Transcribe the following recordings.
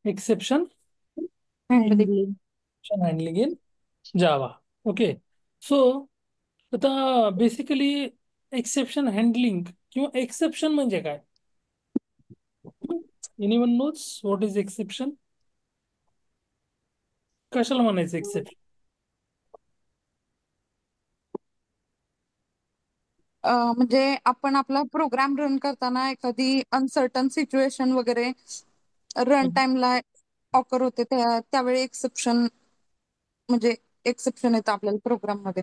exception handling. handling. handling in Java. Okay. So आता basically exception handling किंवा exception म्हणजे काय? Anyone knows what is exception? कशाला म्हणायचं एक्सेप्शन? म्हणजे आपण आपला प्रोग्राम रन करताना एखादी अनसर्टन सिच्युएशन वगैरे रन टाइमला ऑकर होते त्यावेळी एक्सेप्शन म्हणजे एक्सेप्शन येतं आपल्याला प्रोग्राम मध्ये.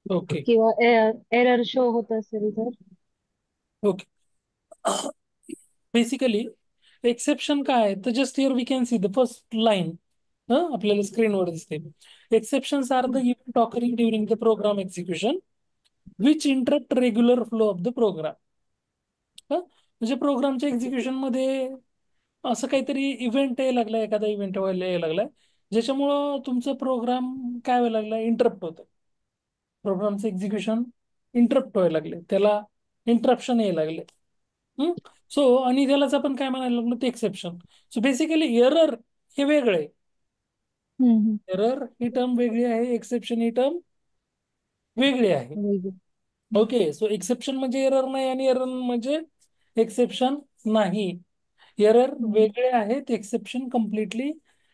ओके किंवा एरर शो होत असेल तर. ओके. बेसिकली एक्सेप्शन काय आहे तर just here we can see the first line आपल्याला स्क्रीनवर दिसते. Exceptions are the event occurring during the program execution which interrupt regular flow of the program. म्हणजे प्रोग्रामच्या एक्झिक्युशन मध्ये असं काहीतरी इव्हेंट यायला लागलाय, एखादा इव्हेंट व्हायला यायला लागलाय ज्याच्यामुळं तुमचं प्रोग्राम काय व्हायला लागलाय, इंटरप्ट होतं. प्रोग्रामचं एक्झिक्युशन इंटरप्ट व्हायला लागले, त्याला इंटरप्शन यायला लागले. सो आणि त्यालाच आपण काय म्हणायला लागलो ते एक्सेप्शन. सो बेसिकली एरर हे वेगळे. हम्म. एरर ही टर्म वेगळी आहे, एक्सेप्शन ही टर्म वेगळी आहे. वेगळं. ओके. सो एक्सेप्शन म्हणजे एरर नाही आणि एरर म्हणजे एक्सेप्शन नाही. एरर वेगळे आहेत, एक्सेप्शन कम्प्लिटली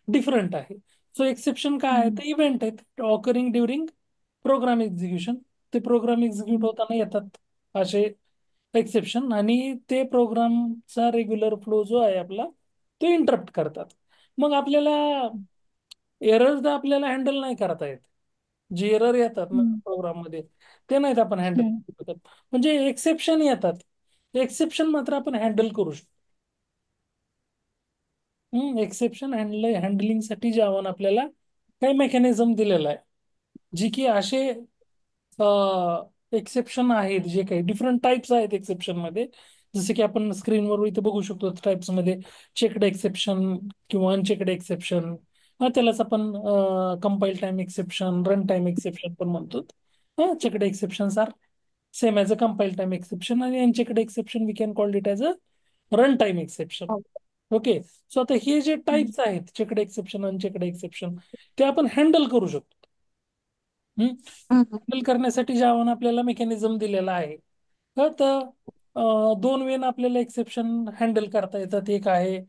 डिफरंट आहे. सो एक्सेप्शन काय आहे तर इव्हेंट आहेत ऑकरिंग ड्युरिंग प्रोग्राम एक्झिक्युशन. ते प्रोग्राम एक्झिक्यूट होताना येतात असे एक्सेप्शन आणि ते प्रोग्रामचा रेग्युलर फ्लो जो आहे आपला तो इंटरप्ट करतात. मग आपल्याला एरर्स आपल्याला हँडल नाही करता येत. जे एरर येतात ना प्रोग्राम मध्ये ते नाहीत आपण हँडल करू शकत. म्हणजे एक्सेप्शन येतात, एक्सेप्शन मात्र आपण हँडल करू शकतो. एक्सेप्शन हँडलिंग साठी जावान आपल्याला काही मेकॅनिझम दिलेला आहे, जी की असे एक्सेप्शन आहेत, जे काही डिफरंट टाइप्स आहेत एक्सेप्शन मध्ये. जसे की आपण स्क्रीनवर इथे बघू शकतो टाइप्स मध्ये चेक्ड एक्सेप्शन किंवा अनचेक्ड एक्सेप्शन. त्यालाच आपण compile time exception, run time exception पण म्हणतो. Checked exceptions are same as a compile time exception आणि unchecked exception we can call it as a run time exception. Okay. So आता हे जे types आहेत checked exception, unchecked exception, ते आपण handle करू शकतो. हँडल करण्यासाठी जावानं आपल्याला मेकॅनिझम दिलेला आहे. तर दोन वेन आपल्याला एक्सेप्शन हँडल करता येतात. एक आहे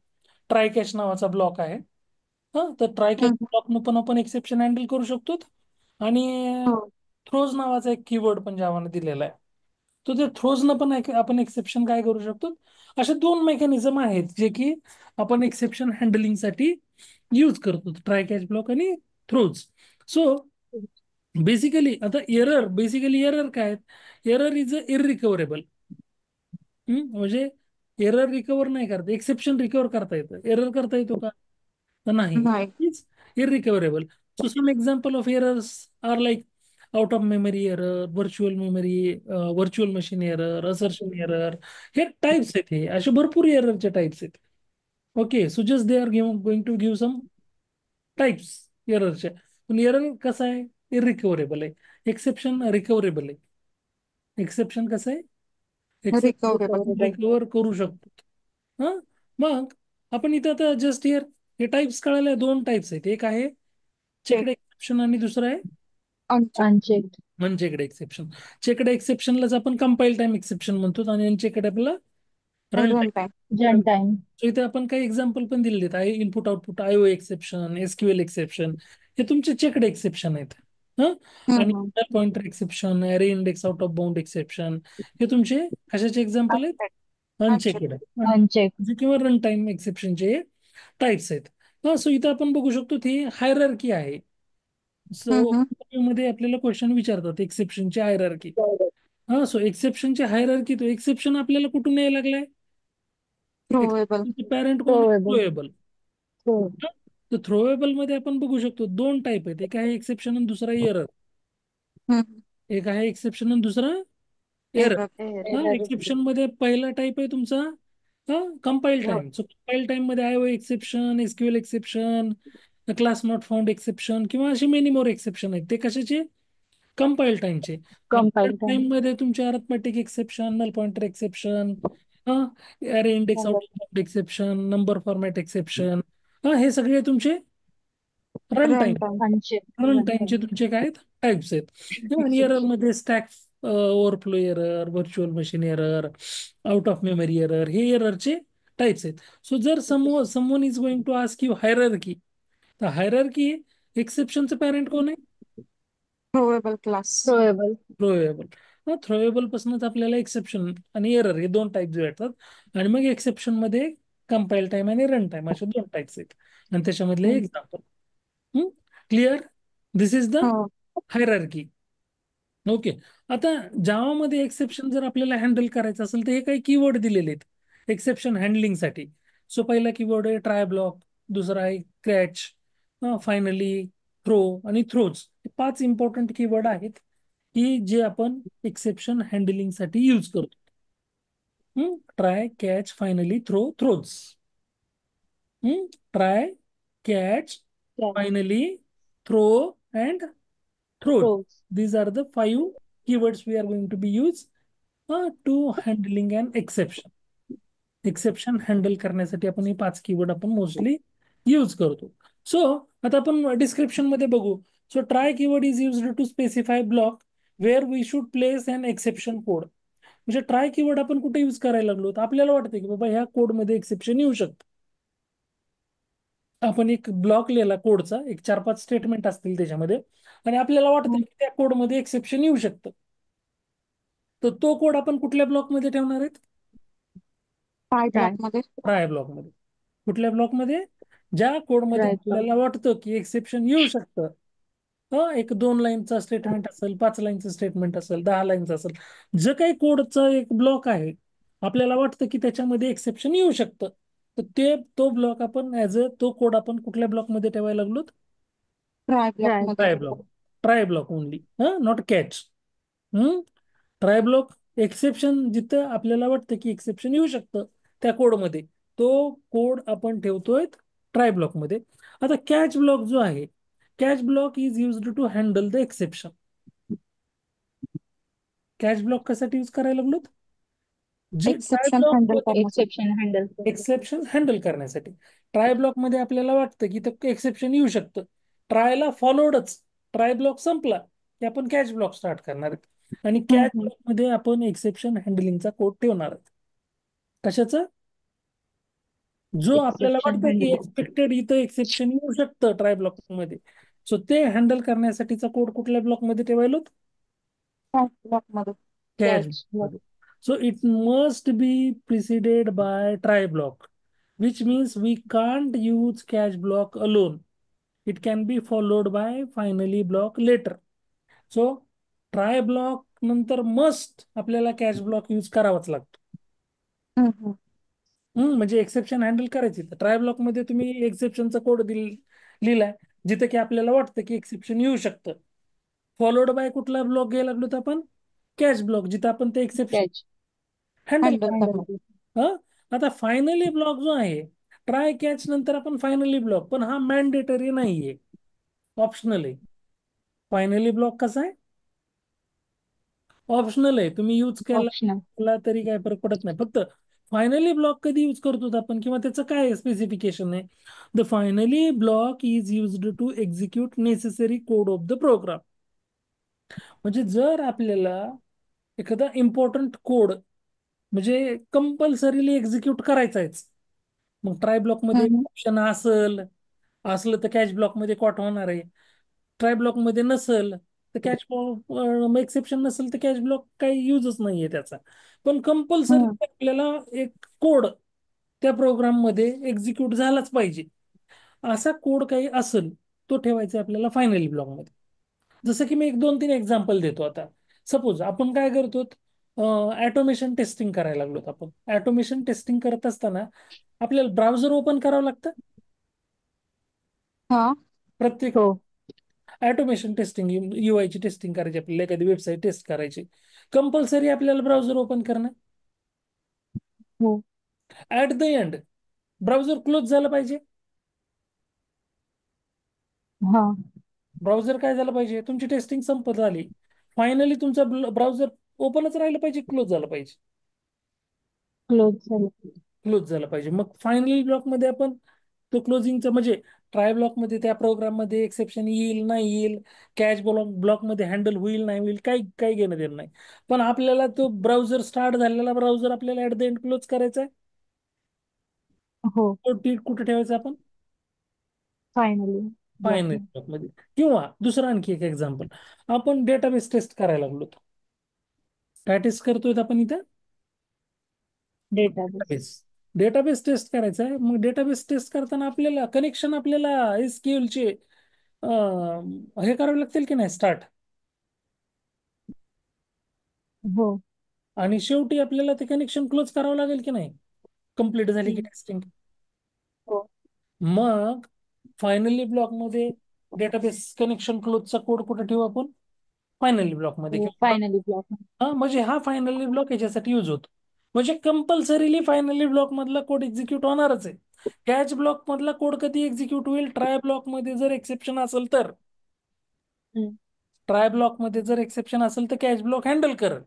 ट्राय कॅच नावाचा ब्लॉक आहे. तर ट्राय कॅच ब्लॉकनं पण आपण एक्सेप्शन हँडल करू शकतो. आणि थ्रोज नावाचा एक कीवर्ड पण जावानं दिलेला आहे. तर ते थ्रोजनं पण आपण एक्सेप्शन काय करू शकतो. असे दोन मेकॅनिझम आहेत जे की आपण एक्सेप्शन हँडलिंगसाठी यूज करतो, ट्राय कॅच ब्लॉक आणि थ्रोज. सो बेसिकली आता एरर काय? Error is a irrecoverable. म्हणजे एरर रिकव्हर नाही करता, एक्सेप्शन रिकव्हर करता येतं. एरर करता येतो का? नाही. नाही. It's irrecoverable. So some example of errors are like out of memory error, virtual memory, virtual machine error, assertion error. हे टाइप्स आहेत, हे असे भरपूर एररचे टाइप्स आहेत. Okay. So just they are going to give some types एररच्या. पण error कसं आहे? इररिकव्हरेबल आहे. एक्सेप्शन रिकव्हरेबल आहे. एक्सेप्शन कसं आहे? रिकव्हरेबल. एक्सेप्शन रिकव्हर करू शकतो. हा. मग आपण इथं आता जस्ट हिअर हे टाइप्स कळाले. दोन टाइप्स आहेत, एक आहे चेक्ड एक्सेप्शन आणि दुसरं आहे अनचेक्ड. Unchecked exception. चेक्ड एक्सेप्शनलाच आपण कंपाईल टाइम एक्सेप्शन म्हणतो आणि अनचेक्ड आपल्याला run run time. Time. Run time. So इथे आपण काही एक्झाम्पल पण दिलेले आहेत. Input output IO exception, SQL exception, हे तुमचे चेक्ड एक्सेप्शन आहेत. आणि pointer exception, array index out of bound exception, हे तुमचे कशाचे एक्झाम्पल आहेत? Unchecked unchecked. किंवा रन टाइम एक्सेप्शनचे टाइप्स आहेत. सो इथं आपण बघू शकतो ती हायरार्की आहे. सो मध्ये आपल्याला क्वेश्चन विचारतात एक्सेप्शनची हायरार्की. सो एक्सेप्शनची हायरार्की, तो एक्सेप्शन आपल्याला कुठून यायला लागलाय? थ्रोवेबल. पॅरेंट कोण? Throwable. थ्रोएबल. तर थ्रोएबल मध्ये आपण बघू शकतो दोन टाइप आहेत, एक आहे एक्सेप्शन आणि दुसरा एरर. एक आहे एक्सेप्शन आणि दुसरा एरर. एक्सेप्शन मध्ये पहिला टाइप आहे तुमचा compile time. So compile time मध्ये IO exception, SQL exception, class not found exception किंवा असे मेनी मोर एक्सेप्शन आहेत. ते कशाचे? कंपाईल टाइमचे. कंपाईल टाइम मध्ये तुमचे arithmetic exception, null pointer exception, array index हो. Out exception, number format exception, हे सगळे तुमचे run run time time. Uncheck. Run run टाइमचे टाइम. तुमचे काय आहेत, टाइप्स आहेत. आणि एरर मध्ये stack overflow error, virtual machine error, out of memory error, हे एररचे टाइप्स आहेत. सो जर someone is going to ask you hierarchy, तर हायरार्की एक्सेप्शनचं पॅरेंट कोण आहे? Throwable class. Throwable. Throwable. Throwable पासूनच आपल्याला एक्सेप्शन आणि एरर हे दोन टाईप भेटतात. आणि मग एक्सेप्शन मध्ये कंपाईल टाइम आणि रन टाइम असे दोन टाईप्स आहेत. आणि त्याच्यामधले example. Clear? This is the हो. हायरार्की. ओके. आता जावामध्ये एक्सेप्शन जर आपल्याला हँडल करायचं असेल तर हे काही कीवर्ड दिलेले आहेत एक्सेप्शन हँडलिंगसाठी. सो पहिला कीवर्ड आहे ट्राय ब्लॉक, दुसरा आहे क्रॅच, फायनली, थ्रो आणि थ्रोज. पाच इम्पॉर्टंट कीवर्ड आहेत की जे आपण एक्सेप्शन हँडलिंगसाठी यूज करतो. Try, catch, finally, throw, throws. Try, catch, finally, throw and throat. Throws. These are the five keywords we are going to be used to handling an exception. Exception handle करण्यासाठी आपण हे पाच keyword आपण mostly use करतो. So आता आपण description मध्ये बघू. So try keyword is used to specify block where we should place an exception code. म्हणजे ट्राय कीवर्ड आपण कुठे यूज करायला लागलो तर आपल्याला वाटतं की बाबा ह्या कोडमध्ये एक्सेप्शन येऊ शकतं. आपण एक ब्लॉक लिहिला कोडचा, एक 4-5 स्टेटमेंट असतील त्याच्यामध्ये, आणि आपल्याला वाटतं की त्या कोडमध्ये एक्सेप्शन येऊ शकतं. तर तो कोड आपण कुठल्या ब्लॉकमध्ये ठेवणार आहेत? Try try. ब्लॉक मध्ये. ट्राय ब्लॉकमध्ये. कुठल्या ब्लॉकमध्ये? ज्या कोडमध्ये ट्राय ब्लॉक. आपल्याला वाटतं की एक्सेप्शन येऊ शकतं. एक 2 लाईनचा स्टेटमेंट असेल, 5 लाईनचं स्टेटमेंट असेल, 10 लाईनचं असेल, जे काही कोडचा एक ब्लॉक आहे आपल्याला वाटतं की त्याच्यामध्ये एक्सेप्शन येऊ शकतं, तर तो ब्लॉक आपण तो कोड आपण कुठल्या ब्लॉकमध्ये ठेवायला लागलो? Try block try. मध्ये. Try block. Try block only, not catch. Try block exception जिथं आपल्याला वाटतं की एक्सेप्शन येऊ शकतं त्या कोडमध्ये, तो कोड आपण ठेवतोय ट्राय ब्लॉक मध्ये. आता कॅच ब्लॉक जो आहे, catch block is used to handle the exception. Catch block कशासाठी यूज करायला लागलो? जे ट्राय एक्सेप्शन ब्लॉक हँडल मध्ये करण्यासाठी. Exception handle. एक्सेप्शन हँडल करण्यासाठी. ट्राय ब्लॉक मध्ये आपल्याला वाटतं की तर एक्सेप्शन येऊ शकतं, ट्रायला फॉलोडच, ट्राय ब्लॉक संपला की आपण कॅच ब्लॉक स्टार्ट करणार आहेत. आणि कॅच ब्लॉक मध्ये आपण एक्सेप्शन हँडलिंगचा कोड ठेवणार आहोत. कशाचा? जो आपल्याला एक्सेप्शन वाटतं की हँडल. एक्सपेक्टेड इथं एक्सेप्शन येऊ शकतं ट्राय ब्लॉक मध्ये, सो ते हँडल करण्यासाठीचा कोड कुठल्या ब्लॉक मध्ये ठेवायला? ट्राय ब्लॉक मध्ये. Catch catch block. मध्ये. So it must be preceded by try block, which means we can't use catch block alone. It can be followed by finally block later. So try block नंतर must आपल्याला catch block use करावाच लागतो. म्हणजे exception handle करायची तर try block मध्ये तुम्ही एक्सेप्शनचा code लिहिलाय जिथे की आपल्याला वाटतं की एक्सेप्शन येऊ शकतं. फॉलोड बाय कुठला ब्लॉक घ्यायला लागलो तर आपण कॅच ब्लॉक, जिथे आपण ते एक्सेप्शन कॅच. हँडल हँडल करणार. हँडल. करणार. आता फायनली ब्लॉक जो आहे, ट्राय कॅच नंतर आपण फायनली ब्लॉक, पण हा मॅन्डेटरी नाहीये, ऑप्शनल आहे. फायनली ब्लॉक कसा आहे? ऑप्शनल आहे. तुम्ही यूज ऑप्शनल. केला तरी काय फरक पडत नाही. फक्त फायनली ब्लॉक कधी यूज करतो आपण, किंवा त्याचं काय स्पेसिफिकेशन आहे? The finally block is used to execute necessary code of the program. म्हणजे जर आपल्याला एखादा इम्पॉर्टंट कोड म्हणजे कंपल्सरीली एक्झिक्यूट करायचाच, मग ट्राय ब्लॉक मध्ये ऑप्शन असलं तर कॅच ब्लॉक मध्ये कॉट होणार आहे. ट्राय ब्लॉक मध्ये नसल तर कॅच ब्लॉक, एक्सेप्शन नसेल तर कॅच ब्लॉक काही युजच नाहीये त्याचा. पण कंपल्सरी आपल्याला एक कोड त्या प्रोग्राम मध्ये एक्झिक्यूट झालाच पाहिजे, असा कोड काही असेल तो ठेवायचा आपल्याला फायनली ब्लॉक मध्ये. जसं की मी 1-2-3 एक्झाम्पल देतो. आता सपोज आपण काय करतो, ऑटोमेशन टेस्टिंग करायला लागलो. आपण ऑटोमेशन टेस्टिंग करत असताना आपल्याला ब्राउझर ओपन करावं लागतं हा. प्रत्येक हो. ऑटोमेशन टेस्टिंग, UI ची टेस्टिंग करायची, आपल्याला एखादी वेबसाईट टेस्ट करायची, कंपल्सरी आपल्याला ब्राउझर ओपन करणं. हो. At the end browser close झालं पाहिजे. हा. ब्राउझर काय झालं पाहिजे, तुमची टेस्टिंग संपत झाली, फायनली तुमचा ब्राउझर ओपनच राहिलं पाहिजे, क्लोज झालं पाहिजे. क्लोज झालं. क्लोज झाला पाहिजे. मग फायनल ब्लॉकमध्ये आपण तो क्लोजिंगचा म्हणजे ट्राय ब्लॉकमध्ये त्या प्रोग्राममध्ये एक्सेप्शन येईल नाही येईल, कॅच ब्लॉकमध्ये हँडल होईल नाही होईल, काही काही घेणं देणं नाही. पण आपल्याला तो ब्राउझर स्टार्ट झालेला ब्राउझर आपल्याला ऍट द एंड क्लोज करायचा आहे. हो. तो कुठे ठेवायचा आपण? Finally block. फायनल ब्लॉकमध्ये. किंवा दुसरं आणखी एक एक्झाम्पल, आपण डेटाबेस टेस्ट करायला लागलो. काय टेस्ट करतोय आपण इथं? डेटाबेस. डेटाबेस. डेटाबेस टेस्ट करायचा आहे. मग डेटाबेस टेस्ट करताना आपल्याला कनेक्शन आपल्याला एसक्यूएलचे हे करावे लागतील की नाही स्टार्ट, हो. आणि शेवटी आपल्याला ते कनेक्शन क्लोज करावं लागेल की नाही, कंप्लीट झाली की टेस्टिंग. हो. मग फायनली ब्लॉकमध्ये डेटाबेस कनेक्शन क्लोजचा कोड कुठे ठेवू आपण? फायनली ब्लॉकमध्ये. हो फायनली ब्लॉक. हा म्हणजे हा फायनली ब्लॉक याच्यासाठी यूज होतो. म्हणजे कंपल्सरीली फायनली ब्लॉक मधला कोड एक्झिक्यूट होणारच आहे. कॅच ब्लॉक मधला कोड कधी एक्झिक्यूट होईल? ट्राय ब्लॉक मध्ये जर एक्सेप्शन असेल तर. ट्राय ब्लॉक मध्ये जर एक्सेप्शन असेल तर कॅच ब्लॉक हँडल करेल.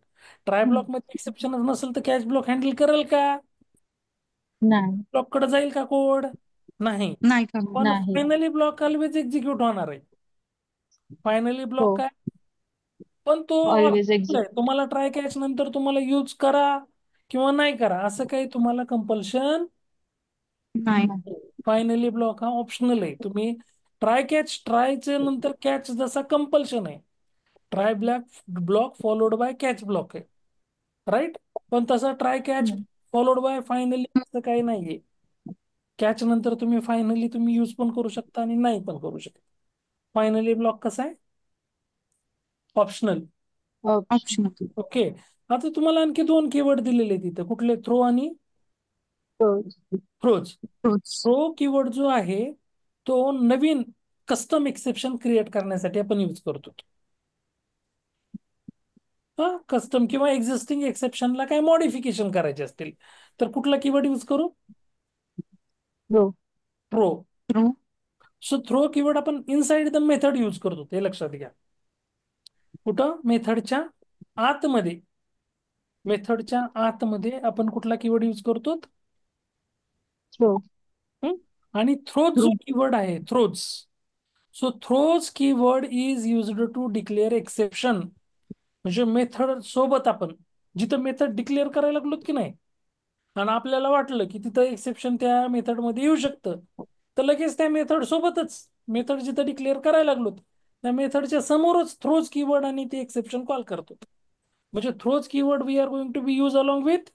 ट्राय ब्लॉक मध्ये एक्सेप्शन नसेल तर कॅच ब्लॉक हँडल करेल का? नाही. ब्लॉक कडे जाईल का कोड? नाही. नाही करणार. पण नाही. फायनली ब्लॉक ऑलवेज एक्झिक्यूट होणार आहे. फायनली हो. ब्लॉक काय? पण तो ऑलवेज optional आहे. एक्झिट. तुम्हाला ट्राय कॅच नंतर तुम्हाला यूज करा किंवा नाही करा, असं काही तुम्हाला कंपल्शन. नाही. फायनली ब्लॉक हा ऑप्शनल आहे. तुम्ही ट्राय कॅच, ट्रायचे नंतर कॅच जसा कंपल्शन आहे, try block followed by catch block आहे, राईट. पण तसा try catch followed by finally असं काही नाहीये. कॅच नंतर तुम्ही फायनली तुम्ही यूज पण करू शकता आणि नाही पण करू शकता. फायनली ब्लॉक कसा आहे? ऑप्शनल. ऑप्शन. ऑप्शनल. ओके. आता तुम्हाला आणखी दोन कीवर्ड दिलेले आहेत तिथे, कुठले? थ्रो आणि क्लोज. फ्रोज. रोज. थ्रो कीवर्ड जो आहे तो नवीन कस्टम एक्सेप्शन क्रिएट करण्यासाठी आपण यूज करतो. हा, कस्टम किंवा एक्झिस्टिंग एक्सेप्शनला काय मॉडिफिकेशन करायचे असतील तर कुठला कीवर्ड यूज करू? Throw. Throw. Throw. So throw keyword आपण इनसाइड द मेथड यूज करतो, हे लक्षात घ्या. कुठं? मेथडच्या आतमध्ये. मेथडच्या आतमध्ये आपण कुठला कीवर्ड यूज करतो? थ्रो. हं? आणि थ्रोज थ्रो. जो कीवर्ड आहे, throws. So throws keyword is used to declare exception. म्हणजे मेथड सोबत आपण जिथं मेथड डिक्लेअर करायला लागलो की नाही, आणि आपल्याला वाटलं की तिथं एक्सेप्शन त्या मेथड मध्ये येऊ शकतं, तर लगेच त्या मेथड सोबतच मेथड जिथं डिक्लेअर करायला लागलो त्या मेथडच्या समोरच थ्रोज कीवर्ड आणि ते एक्सेप्शन कॉल करतो. म्हणजे throws keyword we are going to be use along with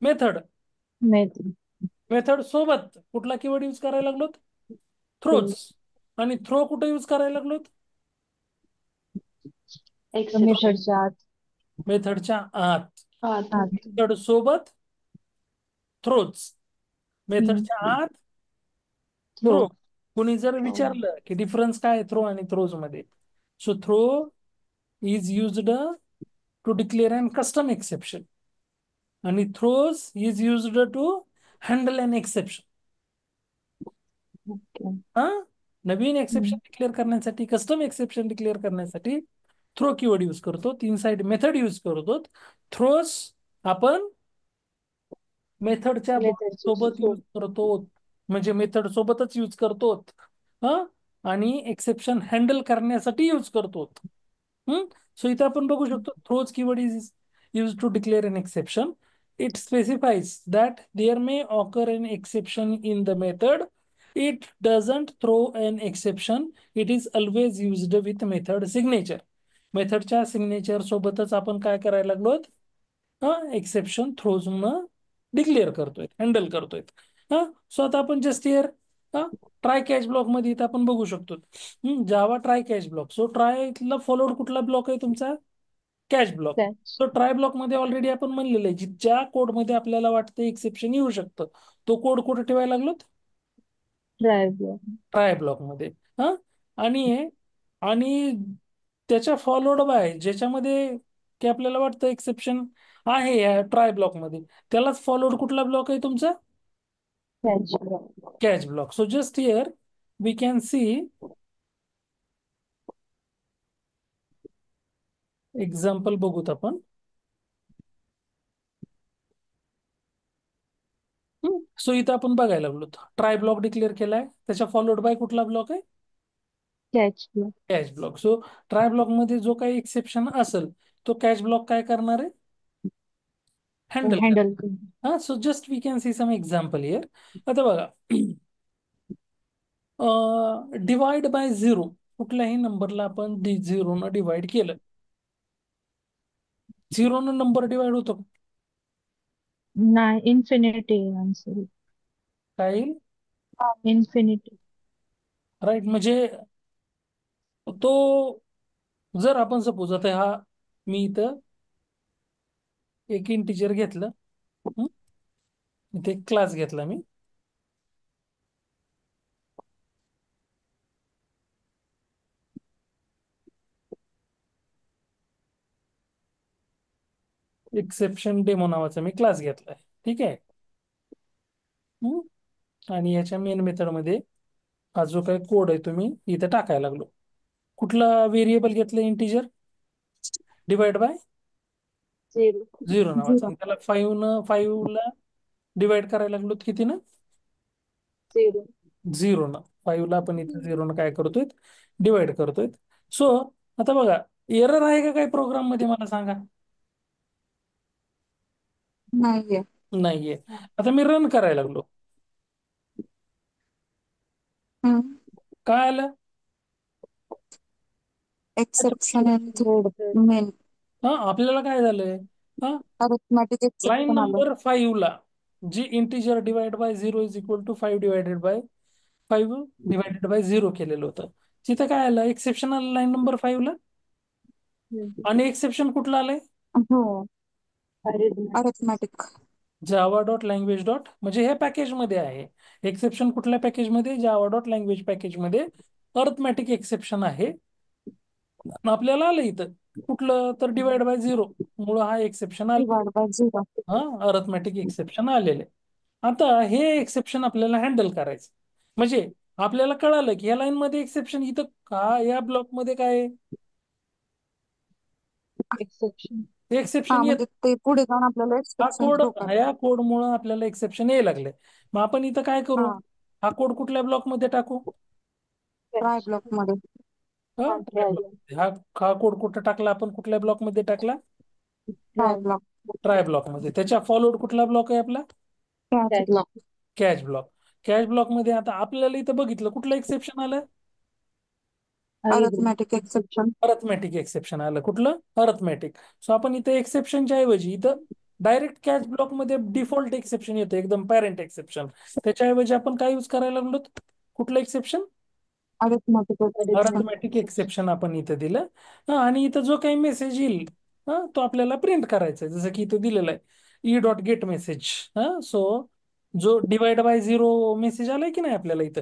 method. Method. Method सोबत कुठला कीवर्ड यूज करायला लागलो? थ्रोज. आणि थ्रो कुठे यूज करायला लागलो? मेथडच्या आत. मेथडच्या आत. आत. मेथड सोबत थ्रोज, मेथडच्या आत थ्रो. थ्रो. कुणी जर विचारलं की डिफरन्स काय आहे थ्रो आणि थ्रोज मध्ये, so throw is used to declare an custom exception आणि throws is used to handle an exception. Okay. हा, नवीन एक्सेप्शन डिक्लेअर करण्यासाठी, कस्टम एक्सेप्शन डिक्लेअर करण्यासाठी थ्रो कीवर्ड यूज करतो. तीन साइड मेथड यूज करतो. थ्रोज आपण मेथडच्या सोबत मेथडची. यूज करतो, म्हणजे मेथड सोबतच यूज करतो. हा, आणि एक्सेप्शन हँडल करण्यासाठी यूज करतो. सो इथे आपण बघू शकतो throws keyword is use to declare an exception. It specifies that there may occur an exception in the method. It doesn't throw an exception. It is always used with method signature. मेथडच्या signature सोबतच आपण काय करायला लागलो? Exception throws declare करतोय, handle करतोय. हा, so आता आपण just here try catch block मध्ये इथं आपण बघू शकतो Java try catch block. So ट्रायला फॉलोड कुठला ब्लॉक आहे तुमचा? Catch block. कॅच. तो ट्राय ब्लॉक मध्ये ऑलरेडी आपण म्हणलेलं आहे ज्या कोड मध्ये आपल्याला वाटतं एक्सेप्शन येऊ शकतं तो कोड कुठे ठेवायला लागलो? Try block. ट्राय ब्लॉक मध्ये. हा, आणि आणि त्याच्या फॉलोड बाय ज्याच्यामध्ये की आपल्याला वाटतं एक्सेप्शन आहे या ट्राय ब्लॉक मध्ये, त्यालाच फॉलोड कुठला ब्लॉक आहे तुमचा? Catch block. Catch block. So just here we can see example बघूत आपण. सो इथं आपण बघायला लागलो ट्राय ब्लॉक डिक्लेअर केलाय, त्याच्या फॉलोड बाय कुठला ब्लॉक आहे? Catch block. Catch block. So try block मध्ये जो काही एक्सेप्शन असेल तो कॅच ब्लॉक काय करणार आहे? हँडल करणार. हँडल. हा, so just we can see some example here. आता बघा, डिवाइड बाय झिरो, कुठल्याही नंबरला आपण झिरोनं डिवाइड केलं, झिरोनं नंबर डिवाइड होतो का? नाही, इन्फिनिटी आन्सर. काय येईल? इन्फिनिटी. राईट. म्हणजे तो जर आपण सपोज आता हा मी इथं एक इंटिजर घेतलं, हं? इथे एक क्लास घेतला मी, एक्सेप्शन डेमो नावाचा मी क्लास घेतलाय, ठीक आहे. हं? आणि याच्या मेन मेथडमध्ये हा जो काही कोड आहे तुम्ही इथे टाकायला लागलो. कुठला व्हेरिएबल घेतलं? Integer divide by zero. Zero नावाचा, झिरो. आणि त्याला फाईव्हला डिवाइड करायला लागलो किती ना? झिरो. झिरोनं. फाईव्हला आपण इथे झिरोनं काय करतोय? डिवाइड करतोय. सो आता बघा, एरर आहे का काही प्रोग्राम मध्ये मला सांगा? नाहीये. नाहीये. आता मी रन करायला लागलो, काय आलं? एक्सेप्शन इन मेन हा, आपल्याला काय झालंय? हा, अरिथमॅटिक लाईन एक्सेप्शन आलं. नंबर 5 ला जी integer divide by zero is equal to 5 divided by 5 divided by zero केलेलं होतं, तिथं काय आलं? एक्सेप्शन आलं लाईन नंबर 5 ला. आणि एक्सेप्शन कुठलं आलंय? हो, arithmetic. Arithmetic. Java dot language dot, म्हणजे हे पॅकेजमध्ये आहे. एक्सेप्शन कुठल्या पॅकेजमध्ये? जावा डॉट लँग्वेज पॅकेजमध्ये अर्थमॅटिक एक्सेप्शन आहे. आपल्याला आलं इथं कुठलं? तर डिवाइड बाय झिरो मुळे हा एक्सेप्शन आलं. Divide by zero. हा, अर्थमॅटिक एक्सेप्शन आलेले. आता हे एक्सेप्शन आपल्याला हँडल करायचं, म्हणजे आपल्याला कळालं की या लाईन मध्ये एक्सेप्शन इथं का, या ब्लॉक मध्ये काय आहे? एक्सेप्शन. एक्सेप्शन हा, येत. म्हणजे ते पुढे जाऊन आपल्याला हा एक्सेप्शन कोड, थ्रो करतात. या कोडमुळे आपल्याला एक्सेप्शन यायला लागले. मग आपण इथं काय करू? हा, हा कोड कुठल्या ब्लॉक मध्ये टाकू? Try catch. ब्लॉक मध्ये. हा, try block ट्राय. मध्ये. हा हा कोड कुठं टाकला आपण? कुठल्या ब्लॉक मध्ये टाकला? Try try. Block. Try block मध्ये. त्याच्या फॉलोड कुठला ब्लॉक आहे आपला? Catch catch. Block. Catch block. Catch block मध्ये आता आपल्याला इथं बघितलं कुठलं एक्सेप्शन आलं? Arithmetic exception. अर्थमॅटिक एक्सेप्शन आलं. कुठलं? अर्थमॅटिक. सो आपण इथं एक्सेप्शनच्या ऐवजी इथं डायरेक्ट कॅच ब्लॉक मध्ये डिफॉल्ट एक्सेप्शन येतं, एकदम पॅरेंट एक्सेप्शन. त्याच्याऐवजी आपण काय यूज करायला लागलो? कुठलं exception? Arithmetic exception. Arithmetic exception आपण इथं दिलं. हा, आणि इथं जो काही मेसेज येईल हा तो आपल्याला प्रिंट करायचा आहे, जसं की इथं दिलेलं आहे ई डॉट गेट मेसेज. हा, सो जो डिवाइड बाय झिरो मेसेज आलाय की नाही आपल्याला इथं,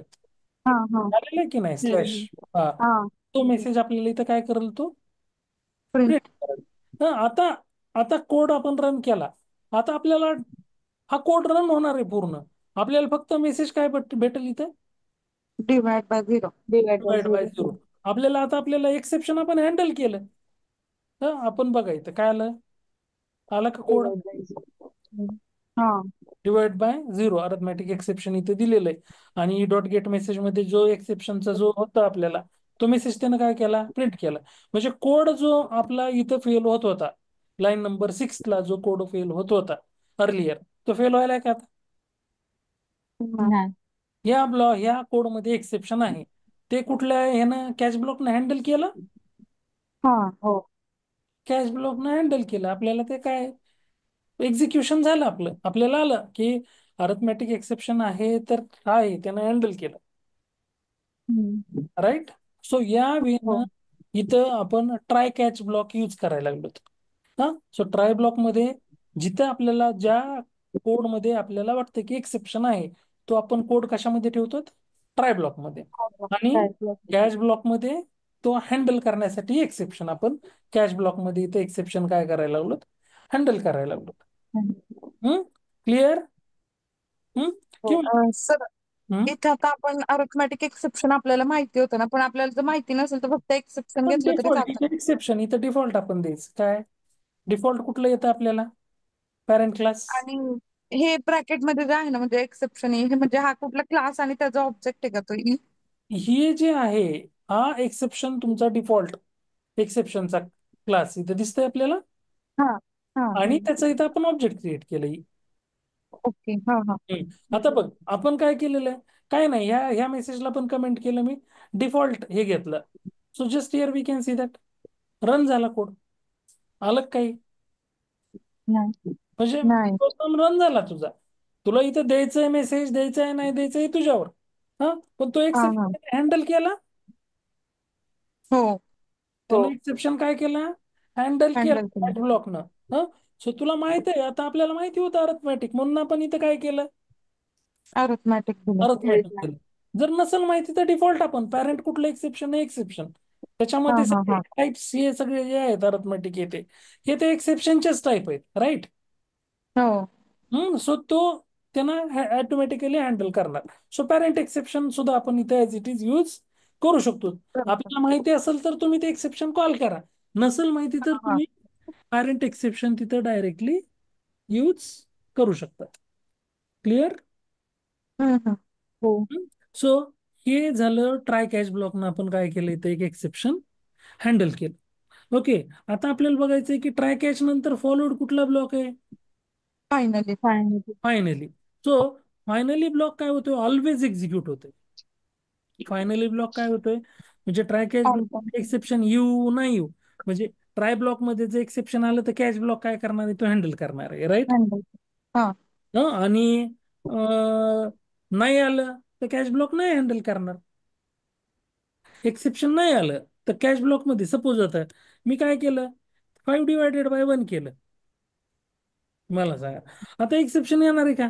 हा हा आलेला आहे की नाही स्लॅश, हा, हा. तो मेसेज आपल्याला इथं काय करेल? तो प्रिंट प्रिंट. करेल. हा, आता आता कोड आपण रन केला. आता आपल्याला हा कोड रन होणार आहे पूर्ण. आपल्याला फक्त मेसेज काय भेटेल इथं? Divide by zero. Divide by divide by zero. Zero. आपल्याला आता आपल्याला एक्सेप्शन आपण हँडल केलं. हा, आपण बघा इथं काय आलं? आला का कोड? Divide by zero. हा. Divide by zero arithmetic exception इथे दिलेलं आहे. आणि डॉट गेट मेसेज मध्ये जो एक्सेप्शनचा जो होता आपल्याला, तो मेसेज त्यानं काय केला? प्रिंट केला. म्हणजे कोड जो आपला इथं फेल होत होता, लाईन नंबर 6 ला जो कोड फेल होत होता अर्लियर, तो फेल व्हायला का आता? नाही. ह्या कोड मध्ये एक्सेप्शन आहे, ते कुठल्या ह्यानं? कॅच ब्लॉकनं हँडल केलं. हा. हो. कॅच ब्लॉकनं हँडल केलं. आपल्याला ते काय एक्झिक्युशन झालं आपलं. आपल्याला आलं की अरिथमॅटिक एक्सेप्शन आहे, तर आहे त्यानं हँडल केलं. हम्म. राईट. सो या हो. वेळेनं इथं आपण ट्राय कॅच ब्लॉक यूज करायला लागलो. हा, सो ट्राय ब्लॉक मध्ये जिथं आपल्याला ज्या कोड मध्ये आपल्याला वाटतं की एक्सेप्शन आहे, तो आपण कोड कशामध्ये ठेवतो? ट्राय ब्लॉक मध्ये. आणि ट्राय ब्लॉक. कॅच ब्लॉक मध्ये तो हँडल करण्यासाठी एक्सेप्शन आपण कॅच ब्लॉक मध्ये इथं एक्सेप्शन काय करायला लागलो? हँडल करायला लागलो. क्लिअर? हो. किंवा सर, इथे आता आपण अरिथमॅटिक एक्सेप्शन आपल्याला माहिती होतं ना, पण आपल्याला जर माहिती नसेल तर फक्त एक्सेप्शन घेतलं तरी डिफॉल्ट चालतं. इथं एक्सेप्शन, इथं डिफॉल्ट आपण द्यायचं. काय डिफॉल्ट कुठलं येतं आपल्याला? Parent class. आणि हे ब्रॅकेट मध्ये जे आहे ना म्हणजे एक्सेप्शन हे म्हणजे हा कुठला क्लास आणि त्याचा ऑब्जेक्ट आहे का तो हे जे आहे हा एक्सेप्शन तुमचा डिफॉल्ट एक्सेप्शनचा क्लास इथे दिसतोय आपल्याला. हा हा आणि त्याचं इथं आपण ऑब्जेक्ट क्रिएट केलंय. ओके हा हा आता बघ आपण काय केलेलं आहे, काय नाही, ह्या मेसेजला पण कमेंट केलं मी, डिफॉल्ट हे घेतलं. So just here we can see that run झाला कोड. आलं का काही? नाही म्हणजे नाही प्रोग्राम रन झाला तुझा. तुला इथं द्यायचंय मेसेज, द्यायचंय नाही द्यायचंय तुझ्यावर. हा पण तो हा हा एक्सेप्शन हँडल केला. हो त्यानं एक्सेप्शन काय केलं, हँडल हँडल केलं केलं ब्लॉकनं. हा सो तुला माहित आहे, आता आपल्याला माहिती होतं अरिथमॅटिक, म्हणून आपण इथं काय केलं, अरिथमॅटिक दिलं अरिथमॅटिक केलं. जर नसेल माहिती तर डिफॉल्ट आपण पॅरेंट कुठलं एक्सेप्शन आहे एक्सेप्शन, हा त्याच्यामध्ये हा सगळे हा टाइप्स हे सगळे जे आहेत अरिथमॅटिक येते हे ते एक्सेप्शनचेच टाईप आहेत, राईट. हो सो तो त्यांना ऑटोमॅटिकली हँडल करणार. सो पॅरेंट एक्सेप्शन सुद्धा आपण इथे ऍज इट इज यूज करू शकतो. आपल्याला माहिती असेल तर तुम्ही ते एक्सेप्शन कॉल करा, नसेल माहिती तर हा हा तुम्ही पॅरेंट एक्सेप्शन तिथं डायरेक्टली यूज करू शकता. क्लिअर? हम्म. हो सो हे झालं ट्राय कॅच ब्लॉकनं आपण काय केलं, इथं एक एक्सेप्शन हँडल केलं. ओके, आता आपल्याला बघायचंय की ट्राय कॅच नंतर फॉलोड कुठला ब्लॉक आहे, finally finally finally. So finally block काय होतोय, ऑलवेज एक्झिक्यूट होतोय. फायनली ब्लॉक काय होतोय, म्हणजे try catch all block exception येऊ नाही येऊ, म्हणजे ट्राय ब्लॉक मध्ये जर एक्सेप्शन आलं तर कॅच ब्लॉक काय करणार आहे, तो हँडल करणार आहे, राईट. हँडल हा आणि नाही आलं तर कॅच ब्लॉक नाही हँडल करणार. एक्सेप्शन नाही आलं तर कॅश ब्लॉक मध्ये सपोज आता मी काय केलं, 5/1 केलं, मला सांगा आता एक्सेप्शन येणार आहे का?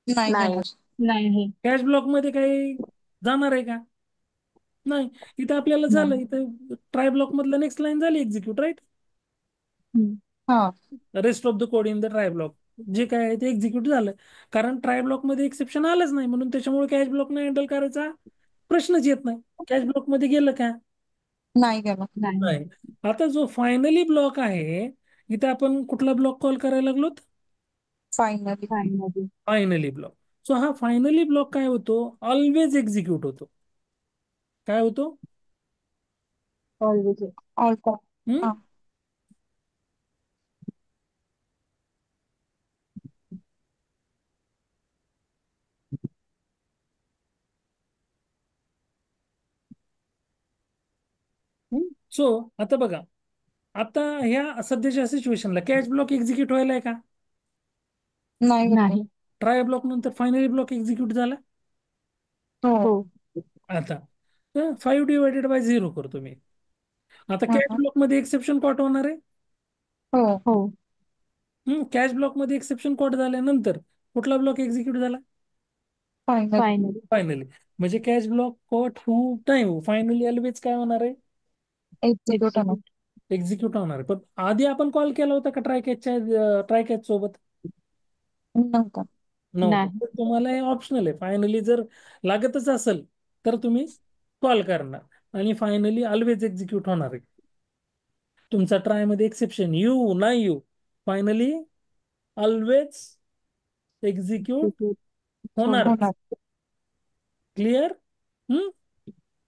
नाही नाही घेणार नाही कॅश ब्लॉक मध्ये काही जाणार आहे का? नाही. इथं आपल्याला झालं, नाही इथं ट्राय ब्लॉक मधलं नेक्स्ट लाईन झाली एक्झिक्यूट, राईट. हम्म. हा rest of the code in the try block जे काय आहे ते एक्झिक्यूट झालं, कारण ट्राय ब्लॉक मध्ये एक्सेप्शन आलंच नाही, म्हणून त्याच्यामुळे कॅश ब्लॉक नाही हँडल करायचा प्रश्नच येत नाही. कॅश ब्लॉक मध्ये गेलं का? नाही घेणार नाही नाही. आता जो फायनली ब्लॉक आहे, इथे आपण कुठला ब्लॉक कॉल करायला लागलो, finally finally finally block. So हा फायनली ब्लॉक काय होतो, ऑलवेज एक्झिक्यूट होतो. काय होतो? ऑलवेज ऑल टाइम हम्म? हा सो आता बघा, आता ह्या सध्याच्या सिच्युएशनला कॅच ब्लॉक एक्झिक्यूट व्हायलाय का? नाही होते नाही ट्राय ब्लॉक नंतर फायनली ब्लॉक एक्झिक्यूट झाला. हो हो आता 5/0 करतो मी. आता हा कॅच हा ब्लॉक मध्ये एक्सेप्शन कॉट होणार आहे. हो हो कॅच ब्लॉक मध्ये एक्सेप्शन कॉट झाल्यानंतर कुठला ब्लॉक एक्झिक्यूट झाला, फायनली फायनली फायनली. म्हणजे कॅच ब्लॉक कॉट होऊ नाही हो, फायनली ऑलवेज काय होणार आहे, एक्झिक्यूट होणार एक्झिक्यूट एक्झिक्यूट होणार आहे. पण आधी आपण कॉल केला होता का ट्राय कॅच सोबत? नव्हता नव्हतं. नाही तर तुम्हाला हे ऑप्शनल आहे, फायनली जर लागतच असेल तर तुम्ही कॉल करणार आणि फायनली ऑलवेज एक्झिक्यूट होणार आहे. तुमचा ट्राय मध्ये एक्सेप्शन येऊ नाही येऊ, फायनली ऑलवेज एक्झिक्यूट एक्झिक्यूट होणारच. होणार क्लिअर?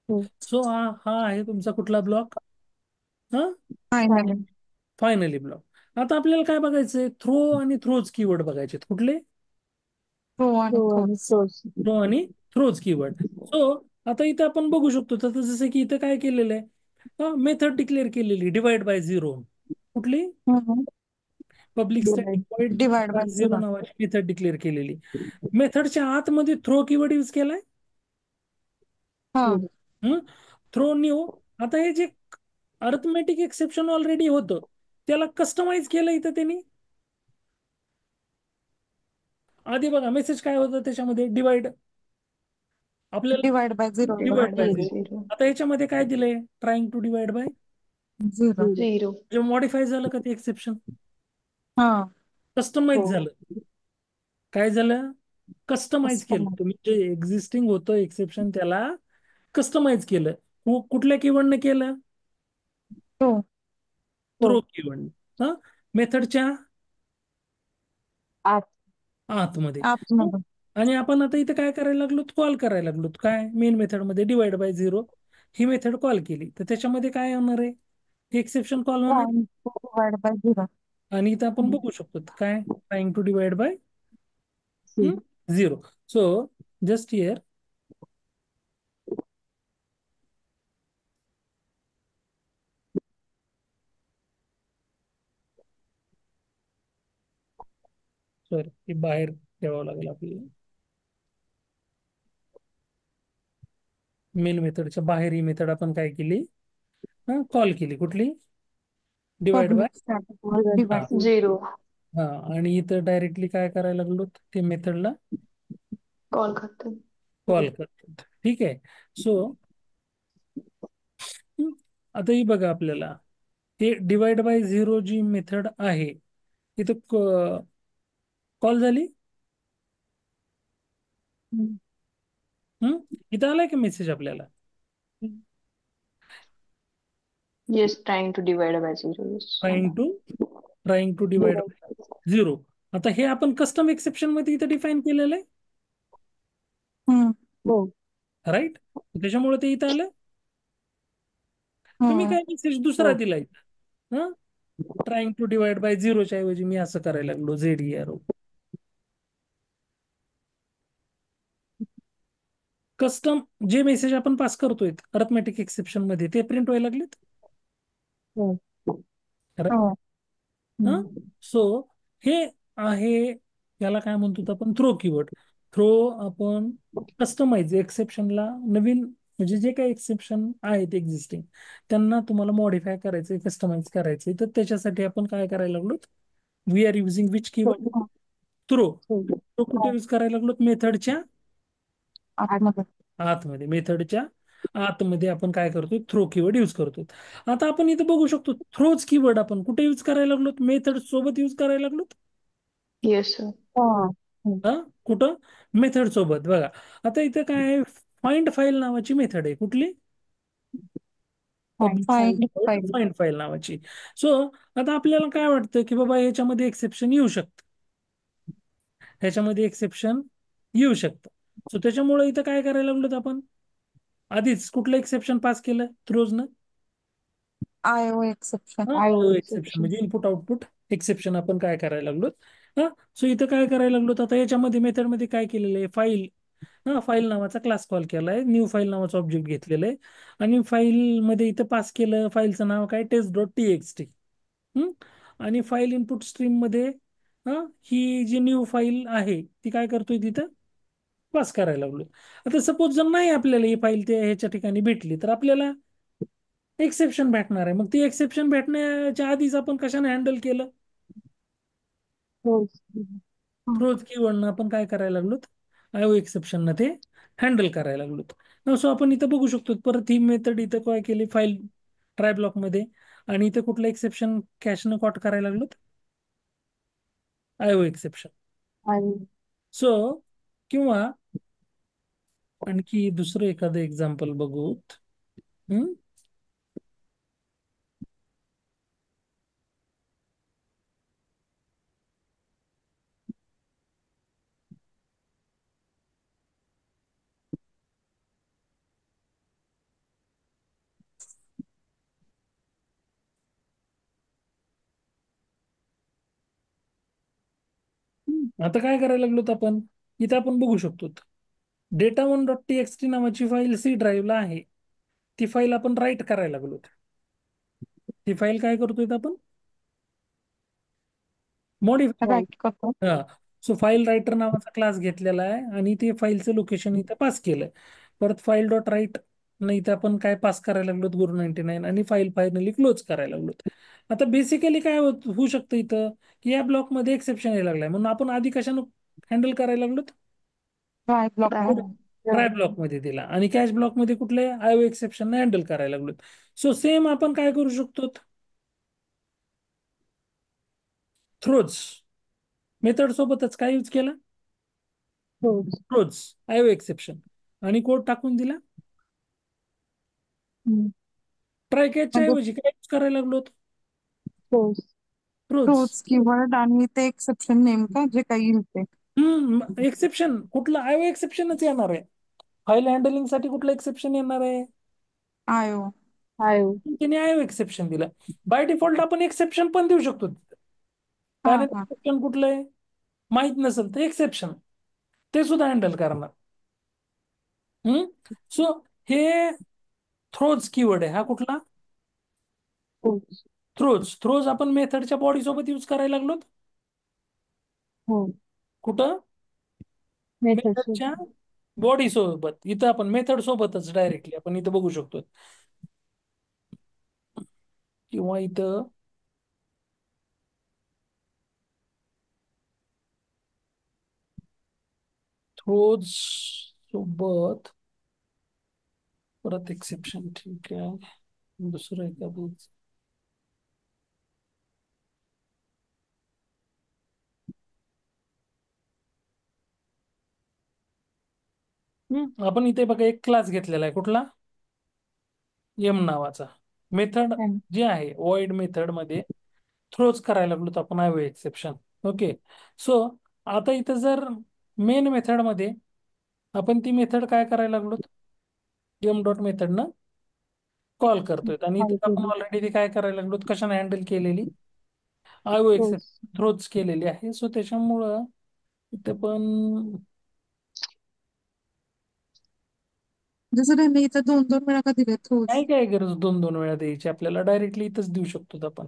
हो सो हा हा आहे तुमचा कुठला ब्लॉक, हा फायनली फायनली फायनली ब्लॉक. आता आपल्याला काय बघायचंय, थ्रो आणि थ्रोज कीवर्ड बघायचे. कुठले? हो आणि हो आणि थ्रोच क्लोज थ्रो आणि थ्रोज कीवर्ड. सो आता इथं आपण बघू शकतो, तर जसं की इथं काय केलेलं आहे, मेथड डिक्लेअर केलेली डिवाइड बाय झिरो. कुठली? Public static void divide by zero zero नावाची मेथड डिक्लेअर केलेली. मेथडच्या आतमध्ये थ्रो कीवर्ड यूज केलाय. हा थ्रो न्यू. आता हे जे अरिथमेटिक एक्सेप्शन ऑलरेडी होतं त्याला कस्टमाइज केलं इथं त्यांनी. आधी बघा मेसेज काय होतं त्याच्यामध्ये, डिवाइड, आपल्याला divide by zero divide by zero zero. आता याच्यामध्ये काय दिलंय, trying to divide by zero zero जे मॉडीफाय झालं का ते एक्सेप्शन, हा कस्टमाइज हो झालं. काय झालं, कस्टमाइज केलं. कस्टमर तुम्ही जे एक्झिस्टिंग होतं एक्सेप्शन त्याला कस्टमाइज केलं. कुठल्या कीवर्डने केलं, हो हो थ्रो कीवर्ड. हा मेथडच्या आत आतमध्ये. हं? आतमध्ये. आणि आपण आता इथे काय करायला लागलो, कॉल करायला लागलो काय, मेन मेथडमध्ये डिवाइड बाय झिरो ही मेथड कॉल केली तर त्याच्यामध्ये काय होणार आहे, एक्सेप्शन कॉल होणार. Point divide by zero. आणि इथं आपण बघू शकतो काय, trying to divide by C. Zero. So just here sorry, हे बाहेर ठेवावं लागेल आपल्याला. मेन मेथडच्या बाहेर ही मेथड आपण काय केली, कॉल केली, कुठली, डिवाइड बाय. पब्लिक स्टॅटिक हा. डिवाइड. 0 हा, आणि इथं डायरेक्टली काय करायला लागलो, ते मेथडला कॉल करते. कॉल करतात. ठीक आहे. सो आता ही बघा आपल्याला, हे डिवाइड बाय झिरो जी मेथड आहे इथं कॉल झाली. हम्म इथं आलाय का मेसेज आपल्याला, yes, trying to divide by 0. Yes. Trying to divide by zero. आता हे आपण कस्टम एक्सेप्शन मध्ये इथं डिफाईन केलेलं आहे, हो. राईट. त्याच्यामुळे ते इथं आलं. तुम्ही काय मेसेज दुसरा हो. दिलाय, हा, ट्राइंग टू डिवाइड बाय झिरोच्या ऐवजी मी असं करायला लागलो, ZERO. कस्टम जे मेसेज आपण पास करतोय अर्थमॅटिक एक्सेप्शन मध्ये ते प्रिंट व्हायला लागलेत. हो. राईट. हा. सो हे आहे, याला काय म्हणतो आपण, थ्रो कीवर्ड. थ्रो आपण कस्टमाइज एक्सेप्शनला नवीन, म्हणजे जे काही एक्सेप्शन आहेत एक्झिस्टिंग त्यांना तुम्हाला मॉडीफाय करायचंय, कस्टमाइज करायचंय, तर त्याच्यासाठी आपण काय करायला लागलो, we are using which keyword, throw. तो कुठे यूज करायला लागलो, मेथडच्या आतमध्ये. आतमध्ये. मेथडच्या आतमध्ये आपण काय करतोय, थ्रो कीवर्ड यूज करतोय. आता आपण इथं बघू शकतो थ्रोच कीवर्ड आपण कुठे यूज करायला लागलो, मेथड सोबत यूज करायला लागलो. Yes sir. हा, कुठं, मेथड सोबत. बघा आता इथं काय आहे, फाइंड फाईल नावाची मेथड आहे, कुठली, फाइंड फाईल. फाइंड फाईल नावाची. सो आता आपल्याला काय वाटतं की बाबा ह्याच्यामध्ये एक्सेप्शन येऊ शकतं, ह्याच्यामध्ये एक्सेप्शन येऊ शकतं. सो त्याच्यामुळे इथं काय करायला लागलो आपण, आधीच कुठलं एक्सेप्शन पास केलं थ्रोजनं, IO एक्सेप्शन. एक्सेप्शन म्हणजे इनपुट आउटपुट एक्सेप्शन आपण काय करायला लागलो. हा. सो इथं काय करायला लागलो, आता याच्यामध्ये मेथडमध्ये काय केलेलं आहे, फाईल, फाईल नावाचा क्लास कॉल केलाय, न्यू फाईल नावाचा ऑब्जेक्ट घेतलेलं आहे, आणि फाईल मध्ये इथं पास केलं, फाईलचं नाव काय, test.txt. आणि फाईल इनपुट स्ट्रीम मध्ये ही जी न्यू फाईल आहे ती काय करतोय, तिथं पास करायला लागलो. आता सपोज जर नाही आपल्याला ही फाईल त्या ह्याच्या ठिकाणी भेटली तर आपल्याला एक्सेप्शन भेटणार आहे. मग ती एक्सेप्शन भेटण्याच्या आधीच आपण कशाने हँडल केलं, थ्रोज कीवर्डनं आपण काय करायला लागलो, आयओ एक्सेप्शन ते हँडल करायला लागलो. सो आपण इथं बघू शकतो परत ही मेथड इथं काय केली, फाईल ट्राय ब्लॉक मध्ये, आणि इथं कुठलं एक्सेप्शन कॅशनं कॉट करायला लागलो, आयओ एक्सेप्शन. सो किंवा आणखी दुसरं एखादं एक्झाम्पल बघूत. हम्म आता काय करायला लागलो आपण, इथं आपण बघू शकतो data1.txt नावाची फाईल सी ड्राईव्हला आहे, ती फाईल आपण राईट करायला लागलो. ती फाईल काय करतोय आपण, मॉडिफाय. राईट करतो. हा. सो फाईल रायटर नावाचा क्लास घेतलेला आहे आणि ते फाईलचं लोकेशन इथं पास केलंय. परत फाईल डॉट राईट नाही, इथं आपण काय पास करायला लागलो, गुरु 99, आणि फाईल फायनली क्लोज करायला लागलो. आता बेसिकली काय होऊ शकतं इथं, की या ब्लॉकमध्ये एक्सेप्शन यायला लागलाय, म्हणून आपण आधी कशानं हँडल करायला लागलो, ट्राय ब्लॉक. ट्राय ब्लॉक मध्ये दिला, आणि कॅश ब्लॉक मध्ये कुठले आयओ एक्सेप्शन हँडल करायला लागलो. सो सेम आपण काय करू शकतो, थ्रोज मेथड सोबतच काय यूज केला, थ्रोज आयओ एक्सेप्शन, आणि कोड टाकून दिला. ट्राय कॅचच्या म्हणजे ऐवजी काय यूज करायला लागलो, ट्रूथ. ट्रूथ कीवर्ड आणि ते एक्सेप्शन नेम का जे काही येईल ते. एक्सेप्शन कुठलं आयो एक्सेप्शनच येणार आहे. फाईल हँडलिंग साठी कुठलं एक्सेप्शन येणार आहे? आयो. आयो. त्याने आयो एक्सेप्शन दिलं. बाय डिफॉल्ट आपण एक्सेप्शन पण देऊ शकतो तिथं. हा कारण हा एक्सेप्शन कुठलं आहे माहित नसेल तर एक्सेप्शन ते सुद्धा हँडल करणार. सो हे थ्रोज कीवर्ड आहे. हा कुठला? ट्रूथ. थ्रोज आपण मेथडच्या बॉडी सोबत यूज करायला लागलो. हो. कुठं? मेथड मेथडच्या सोबत. बॉडी सोबत. इथं आपण मेथड सोबतच डायरेक्टली आपण इथं बघू शकतो. किंवा इथं थ्रोज सोबत परत एक्सेप्शन. ठीक आहे, दुसरं आहे का बघ. आपण इथे बघा एक क्लास घेतलेला आहे. कुठला? एम नावाचा. Method M. जे आहे वॉइड मेथड मध्ये थ्रोज करायला लागलो तर आपण आहे एक्सेप्शन. ओके. सो आता इथं जर मेन मेथड मध्ये आपण ती मेथड काय करायला लागलो? एम डॉट मेथड न कॉल करतोय आणि इथे कॉल आपण केली. ऑलरेडी ती काय करायला लागलो? कशाने हँडल केलेली? आयो ट्रूथ. एक्सेप्शन थ्रोज केलेली आहे. सो त्याच्यामुळं इथे पण जसं त्यांनी इथं 2-2 वेळा का दिले थ्रोज. नाही काय गरज 2-2 वेळा द्यायची. आपल्याला डायरेक्टली इथंच देऊ शकतो आपण.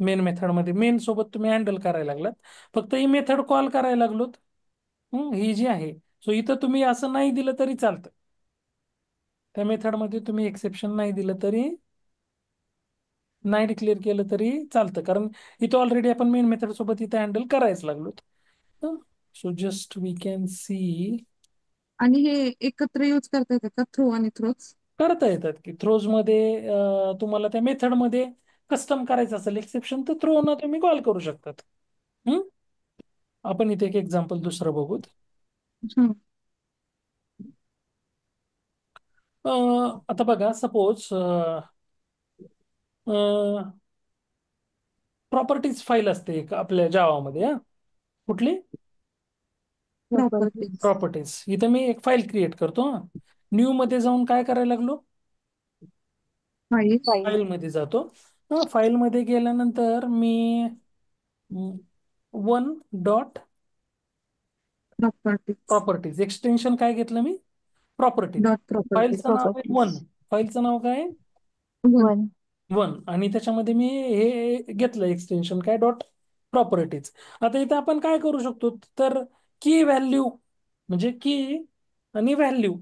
मेन मेथड मध्ये मेन सोबत तुम्ही हँडल करायला लागलात. फक्त ही मेथड कॉल करायला लागलोत. ही जी आहे. सो इथं तुम्ही असं नाही दिलं तरी चालतं. त्या मेथड मध्ये तुम्ही एक्सेप्शन नाही दिलं तरी, नाही डिक्लेअर केलं तरी चालतं. कारण इथं ऑलरेडी आपण मेन मेथड सोबत इथं हँडल करायच लागलोत. So just we can see. आणि हे एकत्र यूज करता येतात का थ्रो आणि थ्रोज? करता येतात की थ्रोज मध्ये तुम्हाला त्या मेथड मध्ये कस्टम करायचं असेल एक्सेप्शन तर थ्रो ना तुम्ही कॉल करू शकतात. हम्म? आपण इथे एक एक्झाम्पल दुसरं बघूत. हम्म. आता बघा सपोज प्रॉपर्टीज फाईल असते एक आपल्या जावामध्ये. कुठली? प्रॉपर्टी. प्रॉपर्टीज. प्रॉपर्टीज. इथं मी एक फाईल क्रिएट करतो. न्यू मध्ये जाऊन काय करायला लागलो? फाईल. फाईल. फाईल मध्ये जातो. फाईल मध्ये गेल्यानंतर मी one dot properties. Properties extension काय घेतलं मी? प्रॉपर्टीज. Dot properties. फाईलचं नाव आहे प्रॉपर्टीज. वन. फाईलचं नाव काय? वन. वन. वन. आणि त्याच्यामध्ये मी हे घेतलं एक्सटेन्शन काय? Dot properties. आता इथं आपण काय करू शकतो तर की व्हॅल्यू म्हणजे की आणि व्हॅल्यू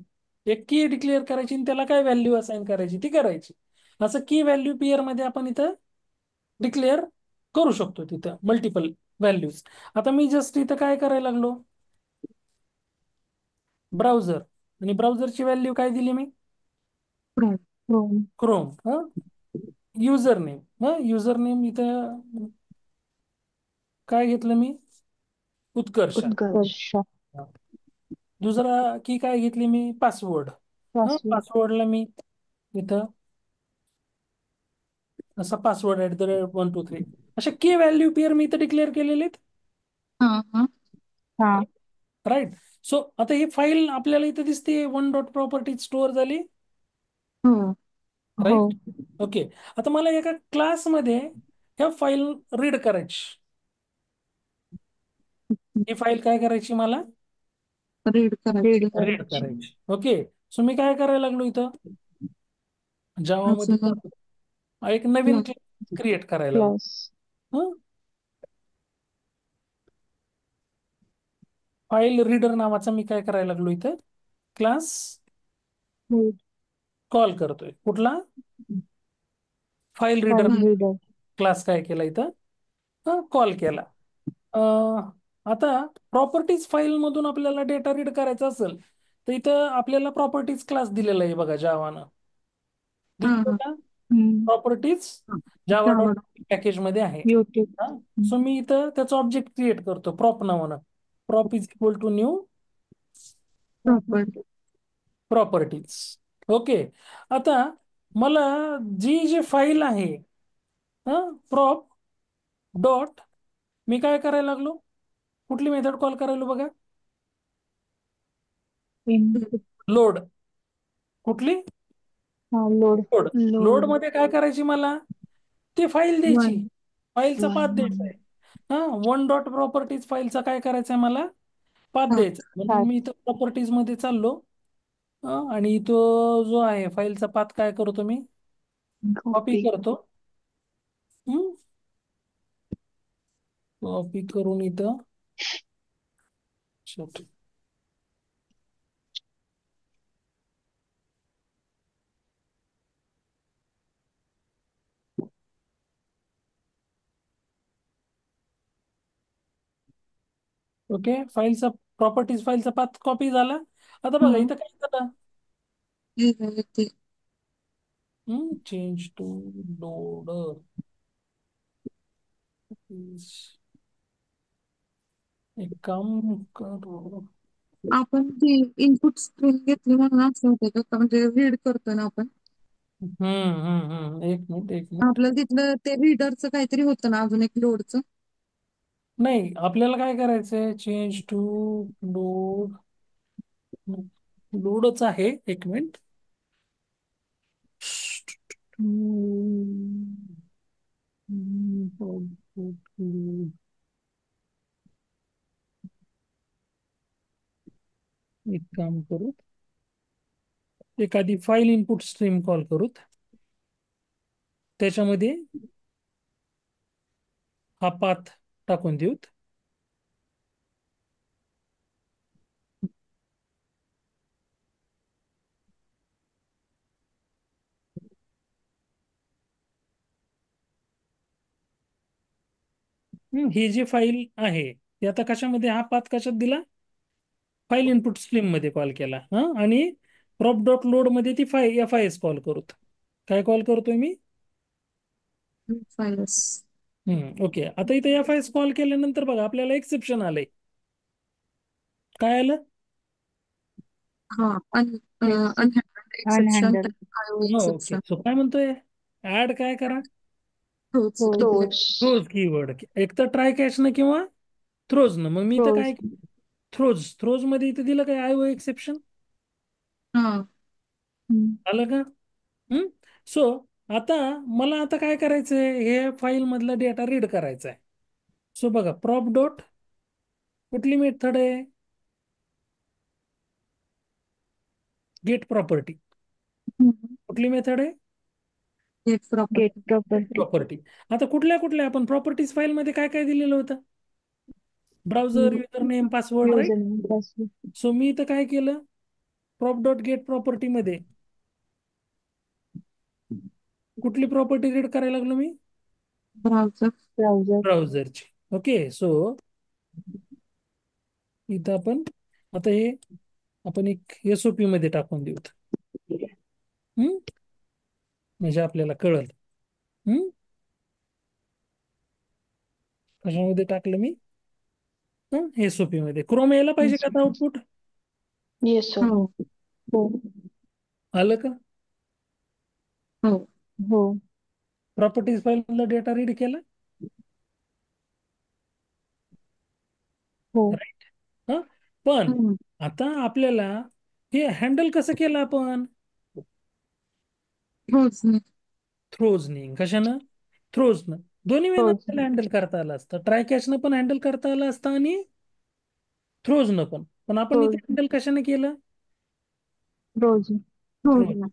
एक की डिक्लेअर करायची आणि त्याला काय व्हॅल्यू असाइन करायची ती करायची. असं की व्हॅल्यू पेअर मध्ये आपण इथं डिक्लेअर करू शकतो तिथं मल्टिपल व्हॅल्यूज. आता मी जस्ट इथं काय करायला लागलो? ब्राउझर. आणि ब्राउझरची व्हॅल्यू काय दिली मी? Chrome. Chrome. Chrome. User name. User name इथं काय घेतलं मी? उत्कर्ष. उत्कर्ष. दुसरा की काय घेतली मी? पासवर्ड. पासवर्ड. पासवर्डला मी इथं असा पासवर्ड @123 अशा की व्हॅल्यू पेअर मी इथं डिक्लेअर केलेले आहेत. हा हा हा. राईट. सो आता ही फाईल आपल्याला इथं दिसते वन डॉट प्रॉपर्टी स्टोअर झाली. हो. हो. राईट. ओके. आता मला एका क्लासमध्ये ह्या फाईल रीड करायची. ही फाईल काय करायची मला? रीड रीड करायची. रीड करायची. करायची. ओके. सो मी काय करायला लागलो इथं जावामध्ये अजून एक नवीन क्लास. क्लास क्रिएट करायला लागलो. क्लास. फाईल रीडर नावाचा मी काय करायला लागलो इथं क्लास कॉल करतोय. कुठला? File reader file reader. Class काय केला इथं कॉल केला. आता प्रॉपर्टीज फाईल मधून आपल्याला डेटा रीड करायचा असेल तर इथं आपल्याला प्रॉपर्टीज क्लास दिलेला आहे बघा जावानं. हा दिसतोय हा का? Properties Java dot Java. Package मध्ये आहे. युट्यूब. सो मी इथं त्याचा ऑब्जेक्ट क्रिएट करतो प्रॉप नावानं. Prop is equal to new property. Properties. Okay. आता मला जी जी फाईल आहे प्रॉप डॉट मी काय करायला लागलो, कुठली मेथड कॉल करायलो बघा, Input. लोड. कुठली? हा, लोड. लोड. Load load. मध्ये काय करायची मला, ती फाईल द्यायची, वन फाईलचा पाथ वन. द्यायचा आहे. हा, वन डॉट प्रॉपर्टीज फाईलचा काय करायचा आहे मला, पाथ हा द्यायचा. म्हणून मी इथं प्रॉपर्टीज मध्ये चाललो. आणि तो जो आहे फाईलचा पाथ काय करतो मी, कॉपी कॉपी. करतो. कॉपी करून इथं शेवटी ओके, फाईलचा प्रॉपर्टीज फाईलचा पाथ कॉपी झाला. आता बघा इथं काय झालं, ते चेंज टू लोड. एक काम करू. आपण ती इनपुट स्ट्रीम घेतली म्हणून असं होतं का म्हणजे रीड करतो ना आपण, एक मिनिट एक मिनिट. आपल्याला तिथलं ते रीडरचं काहीतरी होतं ना अजून एक लोडचं. नाही, आपल्याला काय करायचंय, चेंज टू लोड. लोडच आहे, एक मिनिट. एक काम करू, एखादी फाईल इनपुट स्ट्रीम कॉल करूत, त्याच्यामध्ये हा पाथ टाकून देऊत. ही जी फाईल आहे ती आता कशामध्ये, हा पाथ कशात दिला, फाईल इनपुट स्ट्रीम मध्ये कॉल केला. हा, आणि प्रॉप डॉट लोड मध्ये ती file F I S call करूत. काय कॉल करतोय मी, फाईल्स. ओके. आता इथे एफ आय एस कॉल केल्यानंतर बघा आपल्याला एक्सेप्शन आलंय. काय आलं, हा अनहँडल्ड एक्सेप्शन, अनहँडल. आयओ हो ओके. एक्सेप्शन. सो काय म्हणतोय, ऍड काय करा, तोच रिप्लाय. क्लोज. थ्रोज कीवर्ड, एक तर ट्राय कॅशनं किंवा थ्रोजनं. मग मी इथं काय, क्लोज. थ्रोज मध्ये इथं दिलं काय आयओ एक्सेप्शन, हा आलं का. सो आता मला आता काय करायचंय, हे फाईल मधला डेटा रीड करायचा आहे. सो बघा, प्रॉप डॉट कुठली मेथड आहे, गेट प्रॉपर्टी. कुठली मेथड आहे, get get property. Property. Property. आता कुठल्या कुठल्या आपण प्रॉपर्टीज फाईल मध्ये काय काय दिलेलं होतं, browser user name password, right. User name password. So मी इथं काय केलं, प्रॉप डॉट गेट प्रॉपर्टी मध्ये कुठली प्रॉपर्टी रीड करायला लागलो मी, ब्राउझर. ब्राउझर. ब्राउझरची. ओके. सो इथं आपण आता हे आपण एक एसओपी मध्ये टाकून देऊ, हम्म म्हणजे आपल्याला कळल. कशामध्ये टाकलं मी, एसओपी मध्ये. क्रोम यायला पाहिजे का आउटपुट, येस सर. हो हो. आलं का. हो हो. प्रॉपर्टीज फाईल मधला डेटा रीड केला, हो. राईट. हा, पण हम्म. आता आपल्याला हे हँडल कसं केलं आपण, होच नाही. थ्रोजनी. कशानं, थ्रोजनं. दोन्ही वेळा क्लोज. आपल्याला हँडल करता आलं असतं, ट्राय कॅशनं पण हँडल करता आलं असतं आणि थ्रोजनं पण. पण आपण इथे क्लोज. हँडल कशाने केलं, क्लोज. होच थ्रोज. नाही.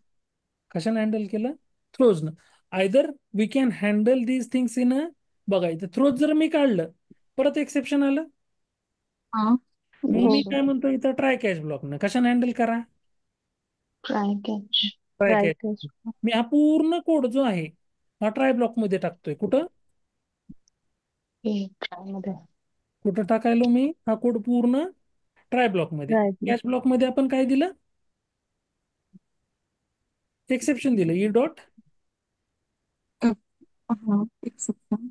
कशाने हँडल केलं, थ्रोजनं. Either we can handle these things in a, बघा इथं थ्रोज जर मी काढलं, परत एक्सेप्शन आलं. हा मग हो मी सर. काय म्हणतो इथं, ट्राय कॅच ब्लॉकनं कशाने हँडल करा, try catch. Try try catch. Catch. मी हा पूर्ण कोड जो आहे हा ट्राय ब्लॉक मध्ये टाकतोय. कुठं, ट्राय मध्ये. कुठं टाकायलो मी हा कोड पूर्ण, ट्राय ब्लॉक मध्ये. ट्राय. कॅच ब्लॉक मध्ये आपण काय दिलं, एक्सेप्शन दिलं, ई डॉट. हा एक्सेप्शन.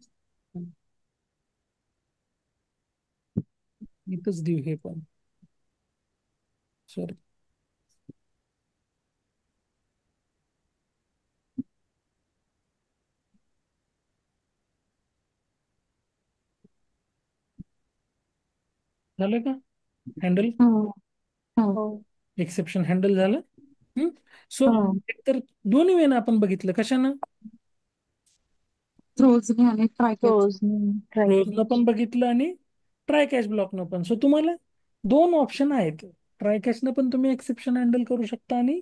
इथंच देऊ हे पण, सॉरी. झालं का हँडल? हम्म, हम्म, हो. एक्सेप्शन हँडल झालं. सो हम्म. एकतर दोन्ही वेळेला आपण बघितलं कशानं, रोज आणि try catch. Pros, try क्लोजनं catch. पण बघितलं आणि ट्राय कॅच ब्लॉकनं पण. सो तुम्हाला दोन ऑप्शन आहेत. ट्राय कॅचनं पण तुम्ही एक्सेप्शन हँडल करू शकता आणि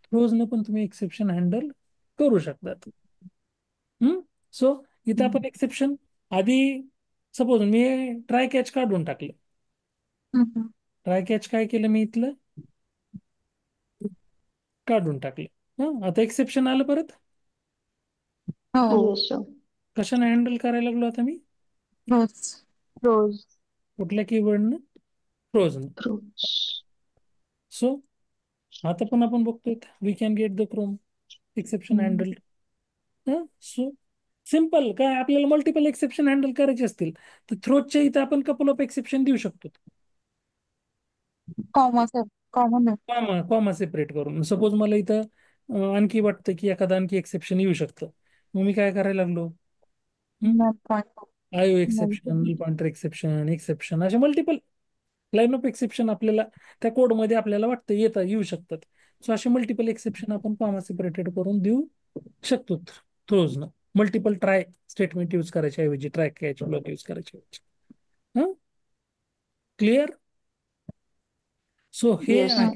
क्लोजनं पण तुम्ही एक्सेप्शन हँडल करू शकतात. सो इथं आपण एक्सेप्शन आधी सपोज मी ट्राय कॅच काढून टाकलं. हम्म. ट्राय कॅच काय केलं मी इथलं काढून टाकलं. आता एक्सेप्शन आलं परत. हो. Yes, sir. कशाने हँडल करायला लागलो आता मी? रोज. Pros, कुठल्या कीवर्डनं? क्लोजनं. pros. सो आता पण आपण बघतोय we can get the chrome exception Mm. Handle. So simple काय आपल्याला मल्टिपल एक्सेप्शन हँडल करायचे असतील तर थ्रोच्या इथं आपण कपल ऑफ एक्सेप्शन देऊ शकतो. Common sir. कॉमन आहे. कॉमा कॉमा सेपरेट करून. सपोज मला इथं आणखी वाटतं की एखादं आणखी एक्सेप्शन येऊ शकतं, मग मी काय करायला लागलो, not point. IO exception, Multiple. null pointer exception, exception असे मल्टिपल लाईन ऑफ एक्सेप्शन आपल्याला त्या कोडमध्ये आपल्याला वाटतं येऊ शकतात. सो असे मल्टिपल एक्सेप्शन आपण कॉमा सेपरेटेड करून देऊ शकतो थ्रोजनं. मल्टिपल ट्राय स्टेटमेंट यूज करायच्या ऐवजी, ट्राय कॅच ब्लॉक यूज करायच्या ऐवजी. हा क्लिअर? So Yes, sir.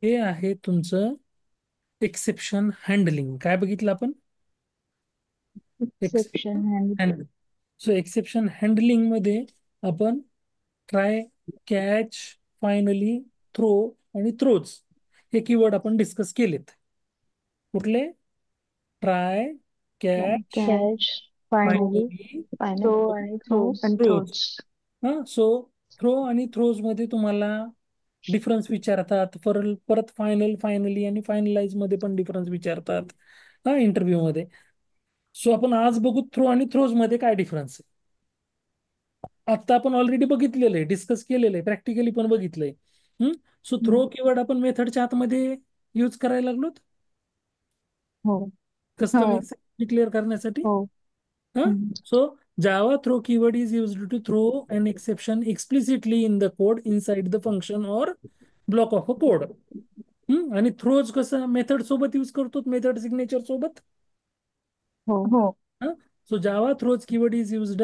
हे आहे तुमचं एक्सेप्शन हँडलिंग. काय बघितलं आपण? Exception and handle. So exception handling मध्ये आपण ट्राय, कॅच, फायनली, थ्रो आणि थ्रोज हे कीवर्ड आपण डिस्कस केलेत. कुठले? Try, try catch, catch, finally, finally, throw and throw and throws. throws. So throw आणि थ्रोज मध्ये तुम्हाला डिफरन्स विचारतात. परत फायनल, फायनली आणि फायनलाइज मध्ये पण डिफरन्स विचारतात इंटरव्ह्यू मध्ये. सो आपण आज बघू थ्रो आणि थ्रोज मध्ये काय डिफरन्स आहे. आता आपण ऑलरेडी बघितलेलं आहे, डिस्कस केलेलं आहे, प्रॅक्टिकली पण बघितलंय. So Mm. थ्रो कीवर्ड आपण मेथडच्या आतमध्ये यूज करायला लागलो हो. कस्टम हो. डिक्लेअर करण्यासाठी. हो. Mm. So Java throw keyword is used to throw an exception explicitly in the code inside the function or block of a code. आणि थ्रोज कसं मेथड सोबत यूज करतो, मेथड सिग्नेचर सोबत. हो. हो. So Java throws keyword is used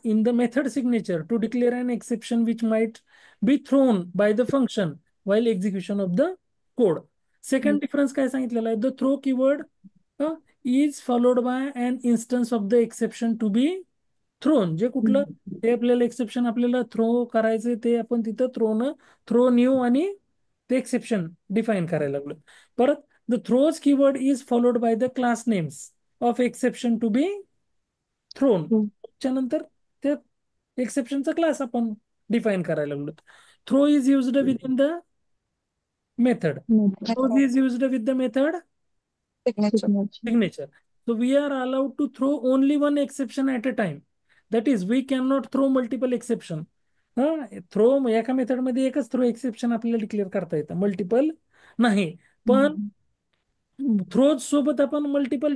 in the method signature to declare an exception which might be thrown by the function while execution of the code. Second difference काय सांगितलेला आहे? The throw keyword is followed by an instance of the exception to be thrown. जे कुठलं Mm. ते आपल्याला exception आपल्याला throw करायचं ते आपण तिथं थ्रो न्यू आणि ते एक्सेप्शन डिफाईन करायला लागलो. परत the throws keyword is followed by the class names of exception to be thrown. Mm. त्याच्यानंतर ते एक्सेप्शनचा क्लास आपण डिफाईन करायला लागलो. Throw is used with in the method. Mm. Throws is used with the method signature. Signature. signature. So we are allowed to throw only one exception at a time. That is, we cannot throw multiple exception. Throw एका method मध्ये एकच throw exception आपल्याला declare करता येतं, multiple नाही. पण Mm. Throws सोबत आपण मल्टिपल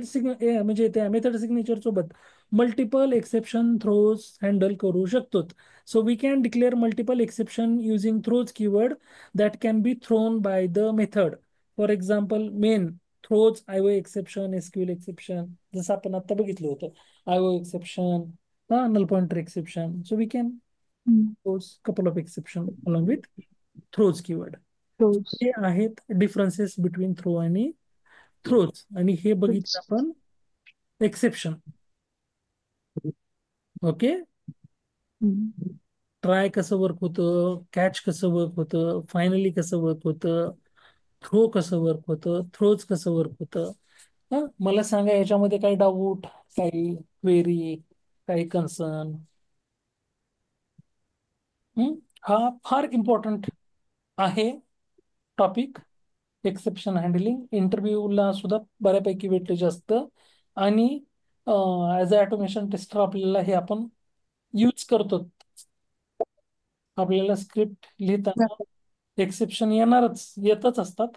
म्हणजे त्या मेथड सिग्नेचर सोबत मल्टिपल एक्सेप्शन थ्रोज हँडल करू शकतो. So we can declare multiple exception using throws keyword that can be thrown by the method. For example main throws IO exception, SQL exception, जसं आपण आता बघितलं होतं. IO exception, null pointer exception. So we can Mm. Throws couple of exception along with throws keyword. Throws. हे आहेत differences between throw आणि throws. आणि हे बघितलं Throws. आपण एक्सेप्शन. ओके. Mm. ट्राय कसं वर्क होतं, कॅच कसं वर्क होतं, फायनली कसं वर्क होतं, थ्रो कसं वर्क होतं, थ्रोज कसं वर्क होतं. मला सांगा याच्यामध्ये काही डाऊट, काही क्वेरी, काही कन्सर्न. हा फार इम्पॉर्टंट आहे टॉपिक. एक्सेप्शन हँडलिंग इंटरव्ह्यूला सुद्धा बऱ्यापैकी वेटेज असतं. आणि ॲज अ ऑटोमेशन टेस्टर आपल्याला हे आपण यूज करतो. आपल्याला स्क्रिप्ट लिहिताना एक्सेप्शन येतच असतात.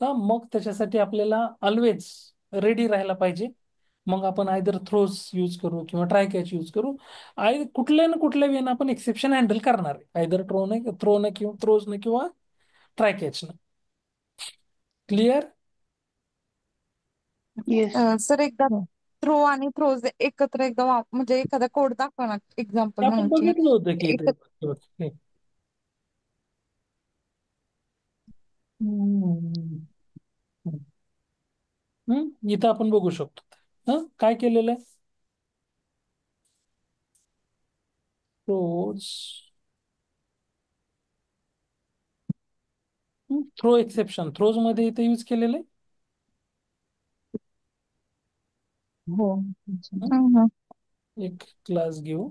मग त्याच्यासाठी आपल्याला ऑलवेज रेडी राहायला पाहिजे. मग आपण आयदर थ्रोज यूज करू किंवा ट्राय कॅच यूज करू. कुठल्या ना कुठल्या वेळेनं आपण एक्सेप्शन हँडल करणार आहे, आयदर थ्रोने किंवा थ्रोजने किंवा ट्राय कॅचनं. क्लिअर? Yes. सर एकदा थ्रो आणि थ्रोज एकत्र एकदा म्हणजे एखादा कोड दाखवा ना, एक्झाम्पल आपण म्हणून की बघितलं होतं की एक. हे. हम्म. इथं आपण बघू शकतो काय केलेलं आहे. थ्रोज थ्रो एक्सेप्शन थ्रोज मध्ये इथे यूज केलेलं आहे. हो. हं? हम्म. एक क्लास घेऊ.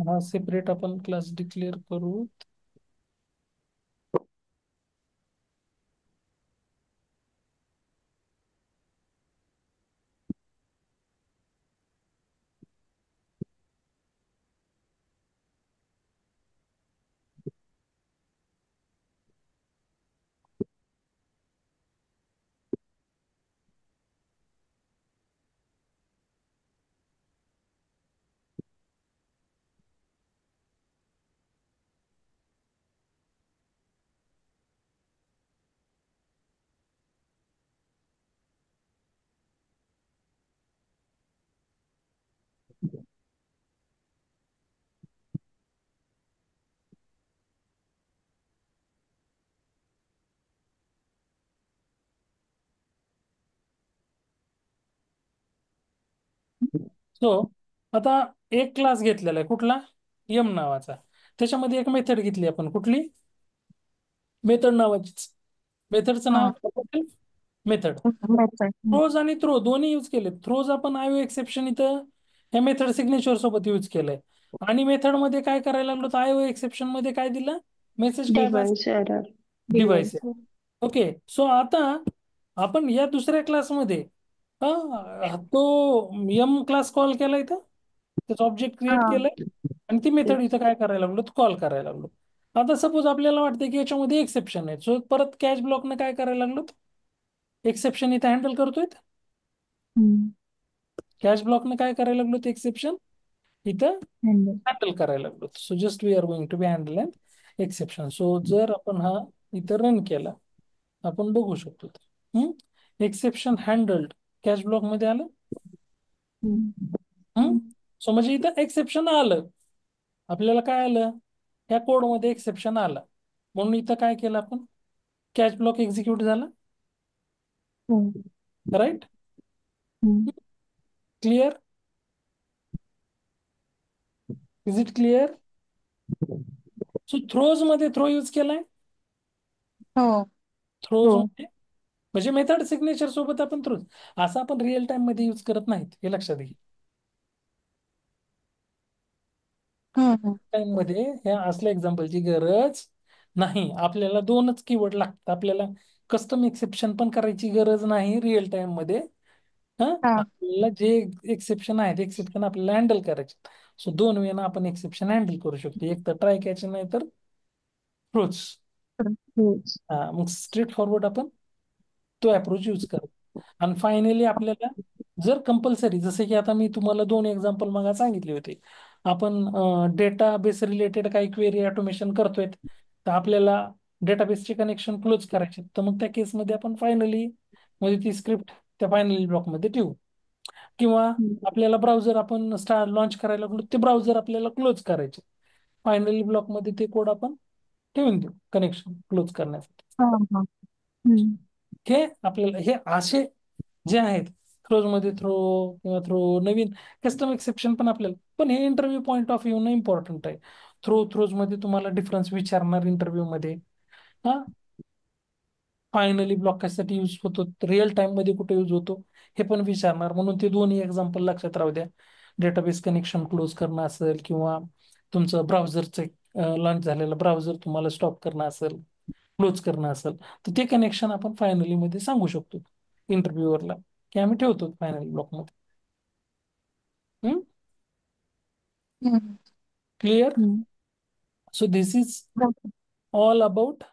हा सेपरेट आपण क्लास डिक्लेअर करू. सो आता एक क्लास घेतलेला आहे कुठला, यम नावाचा. त्याच्यामध्ये एक मेथड घेतली आपण, कुठली मेथड नावाचीच. मेथडचं हा. नाव मेथड. मेथड. थ्रोज आणि थ्रो दोन्ही यूज केले. थ्रोज आपण आयओ एक्सेप्शन इथं या मेथड सिग्नेचर सोबत यूज केलंय. आणि मेथड मध्ये काय करायला लागलो तर आयओ एक्सेप्शन मध्ये काय दिलं, मेसेज काय pass Device error. Device Device आहे. error. ओके. सो आता आपण या दुसऱ्या क्लासमध्ये तो यम क्लास कॉल केला इथं, त्याचं ऑब्जेक्ट क्रिएट हा. केलंय आणि ती मेथड Yes. इथं काय करायला लागलो, कॉल करायला लागलो. आता सपोज आपल्याला वाटतं की याच्यामध्ये एक्सेप्शन आहे, सो परत कॅच ब्लॉकने काय करायला लागलो, एक्सेप्शन इथं हँडल करतोय. हम्म. कॅच ब्लॉकने काय करायला लागलो, ते एक्सेप्शन इथं Handle. हँडल करायला लागलो. So just we are going to B handle and exception. So जर आपण हा इथं रन केला, आपण बघू शकतो एक्सेप्शन हँडल्ड कॅच ब्लॉक मध्ये आलं. हम्म. सो म्हणजे इथं एक्सेप्शन आलं, आपल्याला काय आलं, ह्या कोड मध्ये एक्सेप्शन आलं, म्हणून इथं काय केलं आपण, कॅच ब्लॉक एक्झिक्यूट झाला. हम्म. राईट? हम्म. Clear? Is it clear? So throws मध्ये थ्रो यूज केलाय. हो. थ्रोज हो. मध्ये म्हणजे मेथड सिग्नेचर सोबत आपण थ्रोज, असं आपण रिअल टाइम मध्ये यूज करत नाहीत, हे लक्षात घ्या. हम्म. टाइम मध्ये ह्या असल्या एक्झाम्पलची गरज नाही. आपल्याला दोनच कीवर्ड लागतात. आपल्याला कस्टम एक्सेप्शन पण करायची गरज नाही रिअल टाइम मध्ये. हा. आपल्याला जे एक्सेप्शन आहेत, एक्सेप्शन आपल्याला हँडल करायचे. सो दोन वेळा आपण एक्सेप्शन हँडल करू शकतो, एक तर ट्राय कॅच नाही तर थ्रोज. Yes. मग स्ट्रेट फॉरवर्ड आपण तो अप्रोच यूज करतो. आणि फायनली आपल्याला जर कंपल्सरी, जसे की आता मी तुम्हाला दोन एक्झाम्पल मग सांगितले होते, आपण डेटाबेस रिलेटेड काही क्वेरी ऑटोमेशन करतोय, तर आपल्याला डेटाबेसचे कनेक्शन क्लोज करायचे, तर मग त्या केसमध्ये आपण फायनली मध्ये ती स्क्रिप्ट त्या फायनली ब्लॉकमध्ये ठेवू. किंवा आपल्याला ब्राउझर आपण लॉन्च करायला लागलो, ते ब्राउझर आपल्याला क्लोज करायचे, फायनली ब्लॉकमध्ये ते कोड आपण ठेवून देऊ कनेक्शन क्लोज करण्यासाठी. हा. हा. हम्म. हे आपल्याला हे असे जे आहेत मध्ये थ्रो किंवा नवीन कस्टम एक्सेप्शन पण आपल्याला, पण हे इंटरव्ह्यू पॉईंट ऑफ व्ह्यू न इम्पॉर्टंट आहे. मध्ये तुम्हाला डिफरन्स विचारणार इंटरव्ह्यू मध्ये. हा, फायनली ब्लॉक कशासाठी यूज होतो, रिअल टाइम मध्ये कुठे यूज होतो हे पण विचारणार. म्हणून ते दोन्ही एक्झाम्पल लक्षात राहू द्या. डेटाबेस कनेक्शन क्लोज करणं असेल किंवा तुमचं ब्राउझरचं लॉन्च झालेलं ब्राउझर तुम्हाला स्टॉप करणं असेल, क्लोज करणं असेल, तर ते कनेक्शन आपण फायनली मध्ये सांगू शकतो इंटरव्ह्यूअरला की आम्ही ठेवतो फायनल ब्लॉकमध्ये. हम्म. क्लिअर? हम्म. So this is Okay. All about